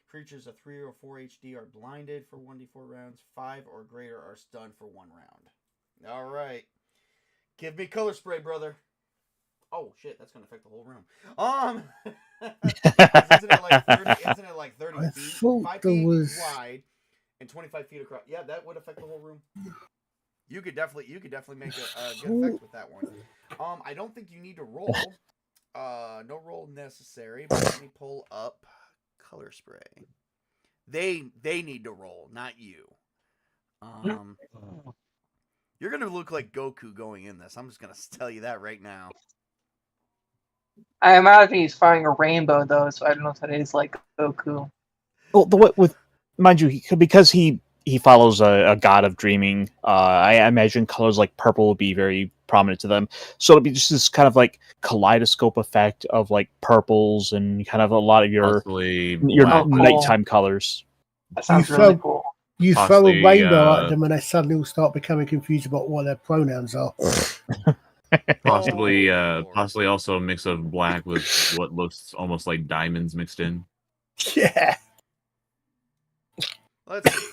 Creatures of 3 or 4 HD are blinded for 1d4 rounds. 5 or greater are stunned for 1 round. Alright. Give me color spray, brother. Oh, shit, that's going to affect the whole room. Isn't it like 30 I feet? thought 5 there feet was- wide and 25 feet across. Yeah, that would affect the whole room. You could definitely make a good effect with that one. I don't think you need to roll. No roll necessary, but let me pull up color spray. They need to roll, not you. You're gonna look like Goku going in this. I'm just gonna tell you that right now. I imagine he's firing a rainbow though, so I don't know if that is like Goku. Well, the way with mind you, because he follows a god of dreaming. I imagine colors like purple would be very prominent to them. So it'd be just this kind of like kaleidoscope effect of like purples and kind of a lot of your Possibly black. nighttime colors. That sounds You really felt- cool. You throw a Possibly, rainbow at them and they suddenly will start becoming confused about what their pronouns are. Possibly, Oh, Lord. possibly also a mix of black with what looks almost like diamonds mixed in. Yeah. Let's see.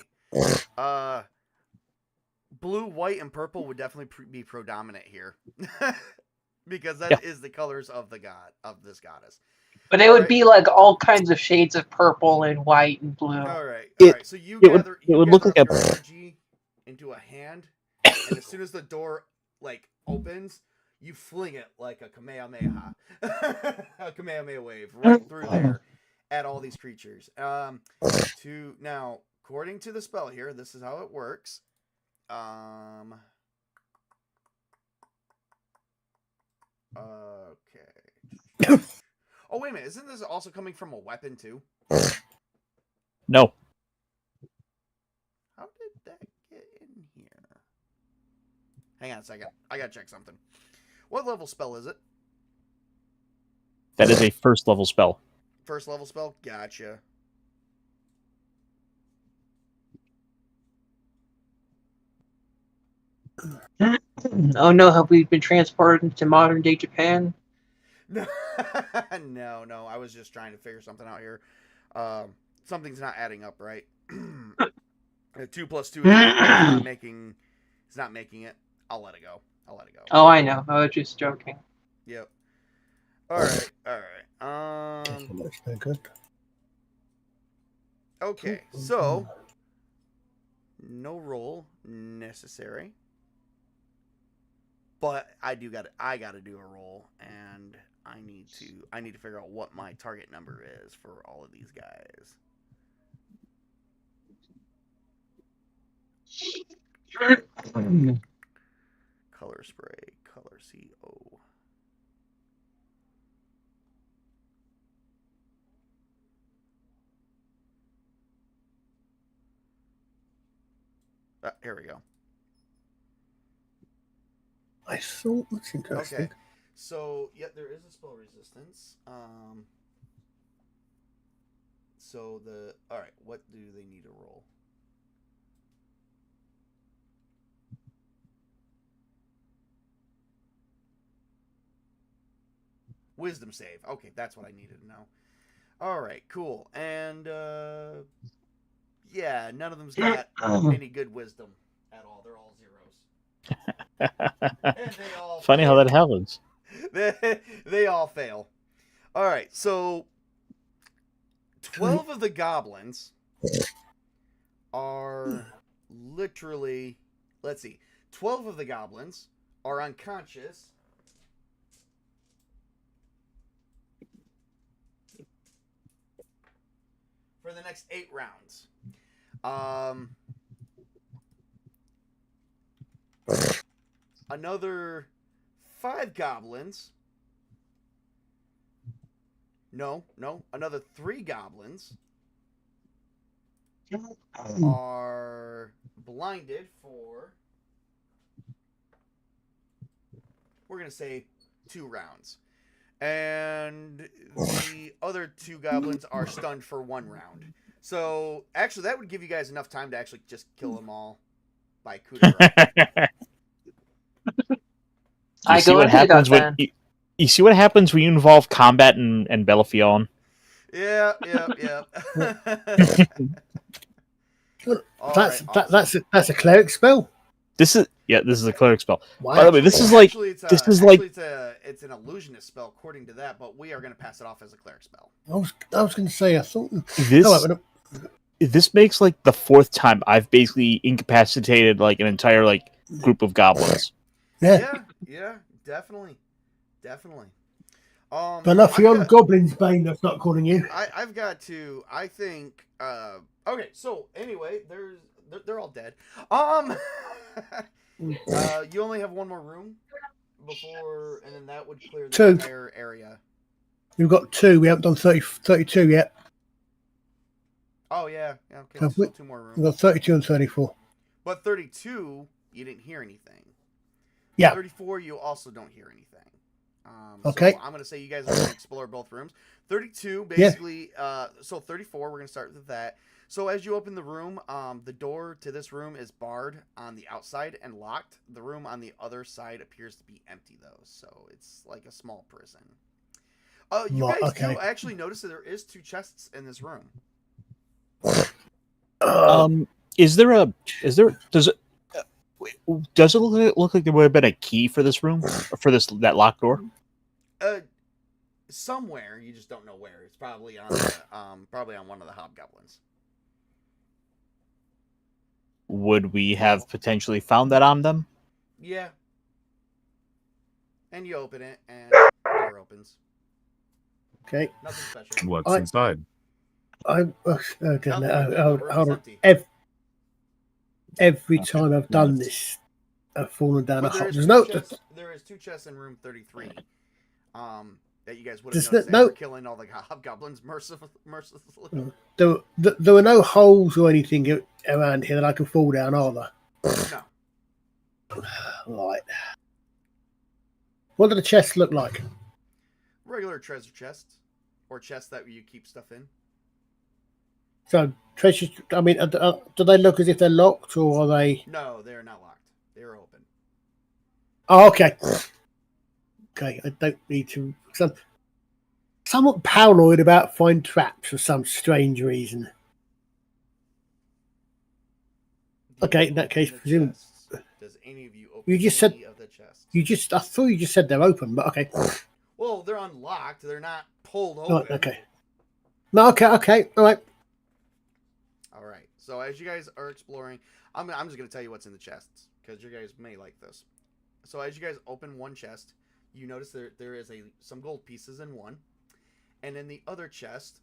Blue, white, and purple would definitely be predominant here, because that is the colors of this goddess. But it would be like all kinds of shades of purple and white and blue. All right. So you it would look gather like up a- your energy into a hand, and as soon as the door like opens, you fling it like a Kamehameha, a Kamehameha wave right through there at all these creatures. Now, according to the spell here, this is how it works. Okay. Oh, wait a minute. Isn't this also coming from a weapon, too? No. How did that get in here? Hang on a second. I gotta check something. What level spell is it? That is a first level spell. First level spell? Gotcha. Oh no, have we been transported to modern day Japan? No, no. I was just trying to figure something out here. Something's not adding up, right? 2 plus 2 is not making. It's not making it. I'll let it go. Oh, I know. I was just joking. Yep. All right. That's no good. Okay. So, no roll necessary. But I gotta do a roll, and I need to figure out what my target number is for all of these guys. Color spray, color CO. Here we go. I thought that's interesting. Okay. So, yeah, there is a spell resistance. Alright, what do they need to roll? Wisdom save. Okay, that's what I needed to know. Alright, cool. And, yeah, none of them's got any good wisdom at all. They're all zeros. And they all Funny how that happens. they all fail. All right, so 12 of the goblins are literally, let's see, 12 of the goblins are unconscious. For the next 8 rounds. Another 5 goblins. No, another 3 goblins are blinded for, we're going to say, 2 rounds. and the other 2 goblins are stunned for 1 round. So actually, that would give you guys enough time to actually just kill them all by coup de grace. I go and pick it up then. You see what happens when you involve combat and Bellafion? Yeah. That's a cleric spell. This is a cleric spell. Wow. By the way, this is like it's an illusionist spell according to that, but we are going to pass it off as a cleric spell. I was going to say I thought this makes like the 4th time I've basically incapacitated like an entire like group of goblins. Yeah, definitely. Bellafion Goblin's Bane. That's not calling you. I've got to. I think. Okay. So anyway, they're all dead. You only have 1 more room before, and then that would clear the 2 entire area. We've got 2. We haven't done 32 yet. Oh yeah. Okay. Still 2 more rooms. We've got 32 and 34. But 32, you didn't hear anything. Yeah. 34, you also don't hear anything. Okay. So I'm going to say you guys are going to explore both rooms. 32, basically, so 34, we're going to start with that. So as you open the room, the door to this room is barred on the outside and locked. The room on the other side appears to be empty, though. So it's like a small prison. You guys do actually notice that there is 2 chests in this room. Does it look like there would have been a key for this room, or for that locked door? Somewhere, you just don't know where. It's probably on one of the hobgoblins. Would we have potentially found that on them? Yeah. And you open it, and the door opens. Okay. Nothing special. What's inside? Hold on. Every time I've done this, I've fallen down a hole. There is 2 chests in room 33. That you guys would have noticed after killing all the hobgoblins mercilessly. There were no holes or anything around here that I could fall down, are there? No. Right. What do the chests look like? Regular treasure chests, or chests that you keep stuff in. So treasures. I mean, do they look as if they're locked, or are they? No, they're not locked. They're open. Oh, okay. Okay, I don't need to. I'm somewhat paranoid about finding traps for some strange reason. Okay, in that case, presumably. Does any of you open you just said of the chests? I thought you just said they're open, but okay. Well, they're unlocked. They're not pulled open. Oh, okay. No, okay, all right. All right. So as you guys are exploring, I'm just gonna tell you what's in the chests because you guys may like this. So as you guys open one chest, you notice there is some gold pieces in one, and in the other chest,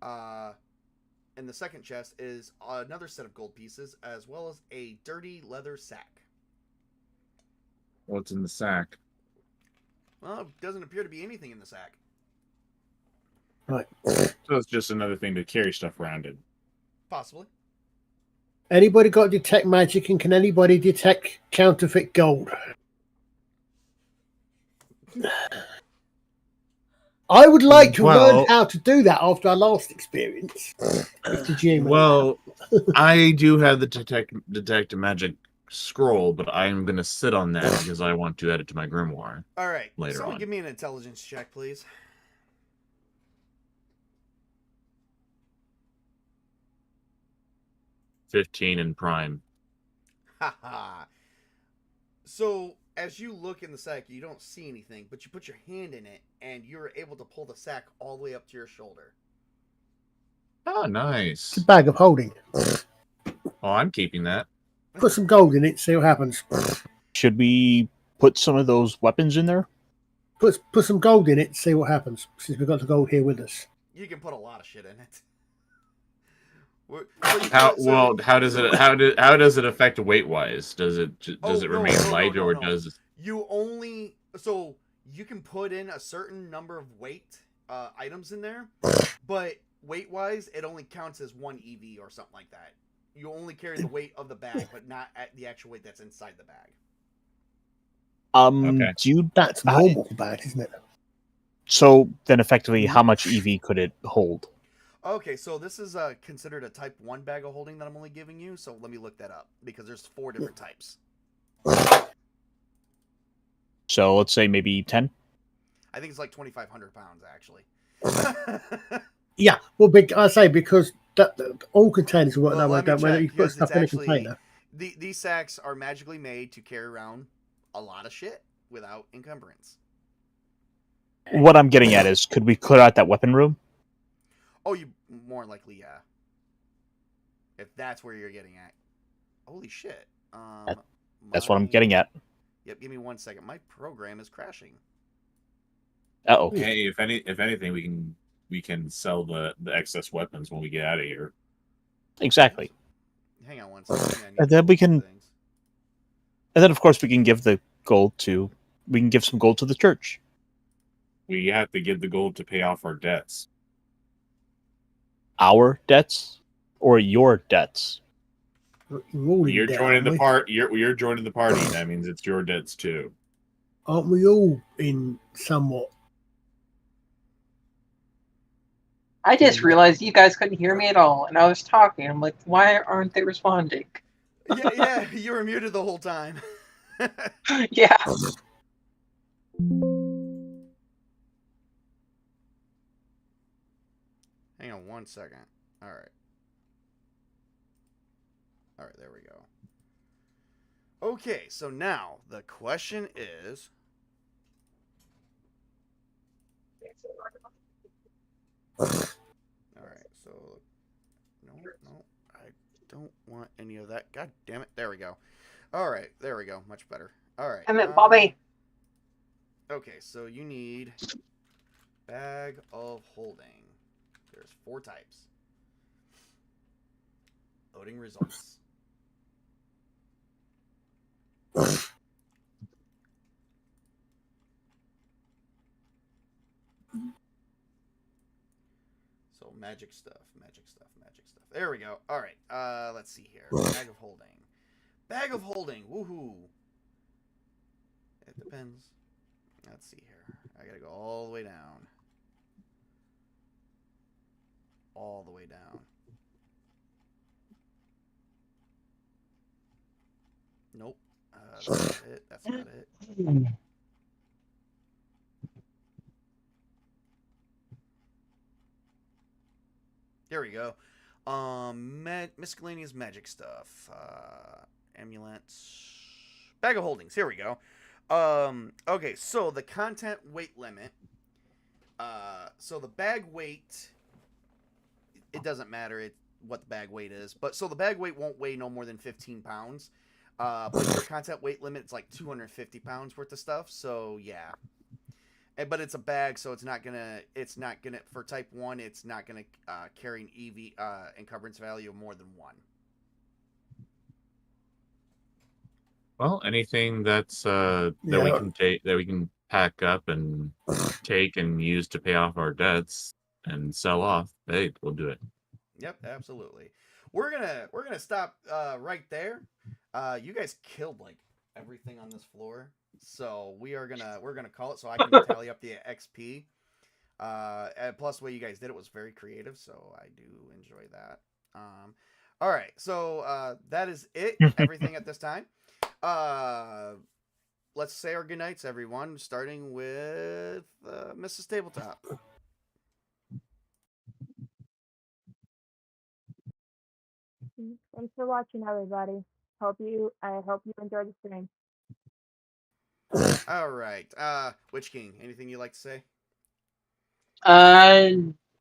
in the second chest is another set of gold pieces as well as a dirty leather sack. What's in the sack? Well, it doesn't appear to be anything in the sack. Right. So it's just another thing to carry stuff around in. Possibly. Anybody got to detect magic, and can anybody detect counterfeit gold? I would like to learn how to do that after our last experience. Well, I do have the detect magic scroll, but I'm going to sit on that because I want to add it to my grimoire. All right. Later on. Give me an intelligence check, please. $15 in prime. Haha. So as you look in the sack, you don't see anything, but you put your hand in it, and you're able to pull the sack all the way up to your shoulder. Oh, nice. It's a bag of holding. Oh, I'm keeping that. Put some gold in it, see what happens. Should we put some of those weapons in there? Put some gold in it, see what happens, since we've got the gold here with us. You can put a lot of shit in it. How does it affect weight wise? Does it remain light or does you only so you can put in a certain number of weight items in there, but weight wise it only counts as 1 EV or something like that. You only carry the weight of the bag, but not at the actual weight that's inside the bag. Okay. That's normal bag, isn't it? So then, effectively, how much EV could it hold? Okay, so this is considered a type 1 bag of holding that I'm only giving you, so let me look that up, because there's 4 different types. So let's say maybe 10? I think it's like 2,500 pounds, actually. Yeah, well, I say because all containers work that way, don't they? You put stuff in a container. These sacks are magically made to carry around a lot of shit without encumbrance. What I'm getting at is, could we clear out that weapon room? Oh, you more likely, yeah. If that's where you're getting at. Holy shit. That's what I'm getting at. Yep, give me 1 second. My program is crashing. Uh-oh. Hey, if anything, we can sell the excess weapons when we get out of here. Exactly. Hang on 1 second. And then we can... And then, of course, we can give the gold to... We can give some gold to the church. We have to give the gold to pay off our debts. Our debts? Or your debts? You're joining the party. You're joining the party. That means it's your debts too. Aren't we all in somewhat? I just realized you guys couldn't hear me at all, and I was talking. I'm like, why aren't they responding? Yeah, you were muted the whole time. Yeah. Hang on 1 second. All right. All right, there we go. Okay, so now the question is... All right, so... No, I don't want any of that. God damn it. There we go. All right, there we go. Much better. All right. Damn it, Bobby. Okay, so you need bag of holding. There's 4 types. Loading results. So magic stuff. There we go. All right. Let's see here. Bag of holding. Bag of holding. Woohoo. It depends. Let's see here. I gotta go all the way down. All the way down. Nope. That's not it. That's not it. There we go. Miscellaneous magic stuff. Amulets. Bag of holdings. Here we go. Okay, so the content weight limit. So the bag weight, it doesn't matter what the bag weight is, but so the bag weight won't weigh no more than 15 pounds. But your content weight limit is like 250 pounds worth of stuff. So yeah. But it's a bag, so it's not gonna for type 1, it's not gonna carry an EV encumbrance value of more than 1. Well, anything that's that we can take, that we can pack up and take and use to pay off our debts and sell off, hey, we'll do it. Yep, absolutely. We're gonna stop right there. You guys killed like everything on this floor, so we're gonna call it, so I can tally up the XP. And plus, the way you guys did it was very creative, so I do enjoy that. All right, so that is it. Everything at this time. Let's say our goodnights, everyone, starting with Mrs. Tabletop. Thanks for watching, everybody. I hope you enjoyed the stream. All right. Witch King, anything you'd like to say?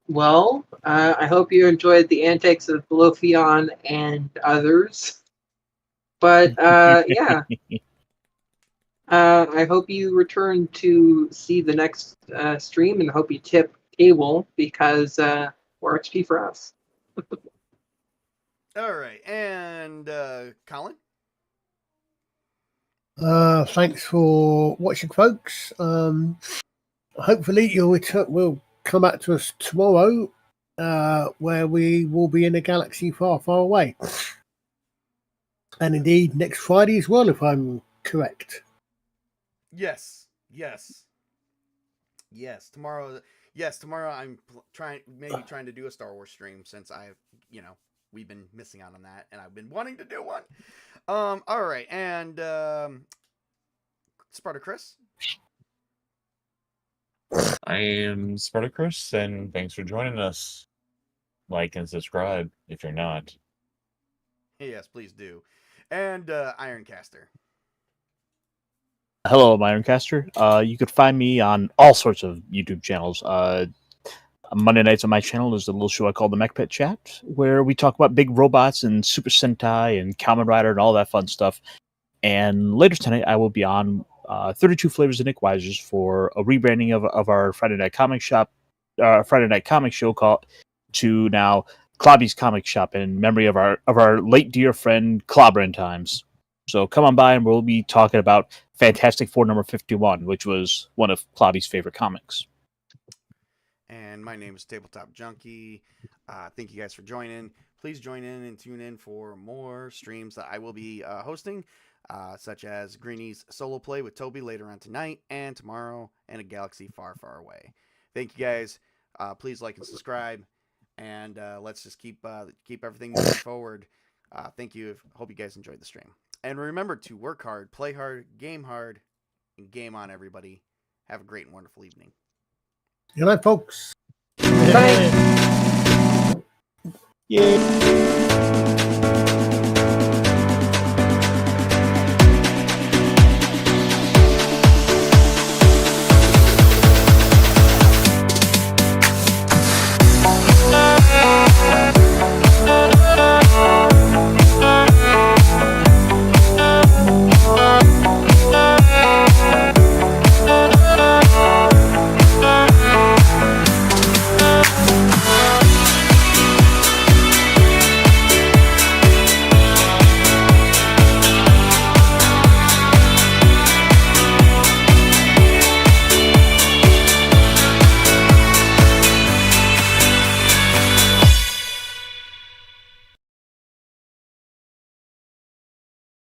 Well, I hope you enjoyed the antics of Blofion and others. But, yeah. I hope you return to see the next stream, and I hope you tip Cable, because more XP for us. All right. And Colin? Thanks for watching, folks. Hopefully will come back to us tomorrow, where we will be in a galaxy far, far away. And indeed, next Friday as well, if I'm correct. Yes. Yes, tomorrow. Yes, tomorrow I'm trying to do a Star Wars stream since we've been missing out on that, and I've been wanting to do one. All right, and Spartacus. I am Spartacus, and thanks for joining us. Like and subscribe if you're not. Yes, please do. And Ironcaster. Hello, I'm Ironcaster. You could find me on all sorts of YouTube channels. Monday nights on my channel is a little show I call the Mech Pit Chat, where we talk about big robots and Super Sentai and Kamen Rider and all that fun stuff. And later tonight, I will be on 32 Flavors of Nick Wisers for a rebranding of our Friday Night Comic Shop, Friday Night Comic Show called to now Clobby's Comic Shop in memory of our late dear friend Clobbering Times. So come on by and we'll be talking about Fantastic Four number 51, which was one of Clobby's favorite comics. And my name is Tabletop Junkie. Thank you guys for joining. Please join in and tune in for more streams that I will be hosting, such as Greenie's solo play with Tobey later on tonight and tomorrow, and a galaxy far, far away. Thank you guys. Please like and subscribe, and let's just keep everything moving forward. Thank you. Hope you guys enjoyed the stream. And remember to work hard, play hard, and game on, everybody. Have a great and wonderful evening. Good night, folks. Bye. Yay.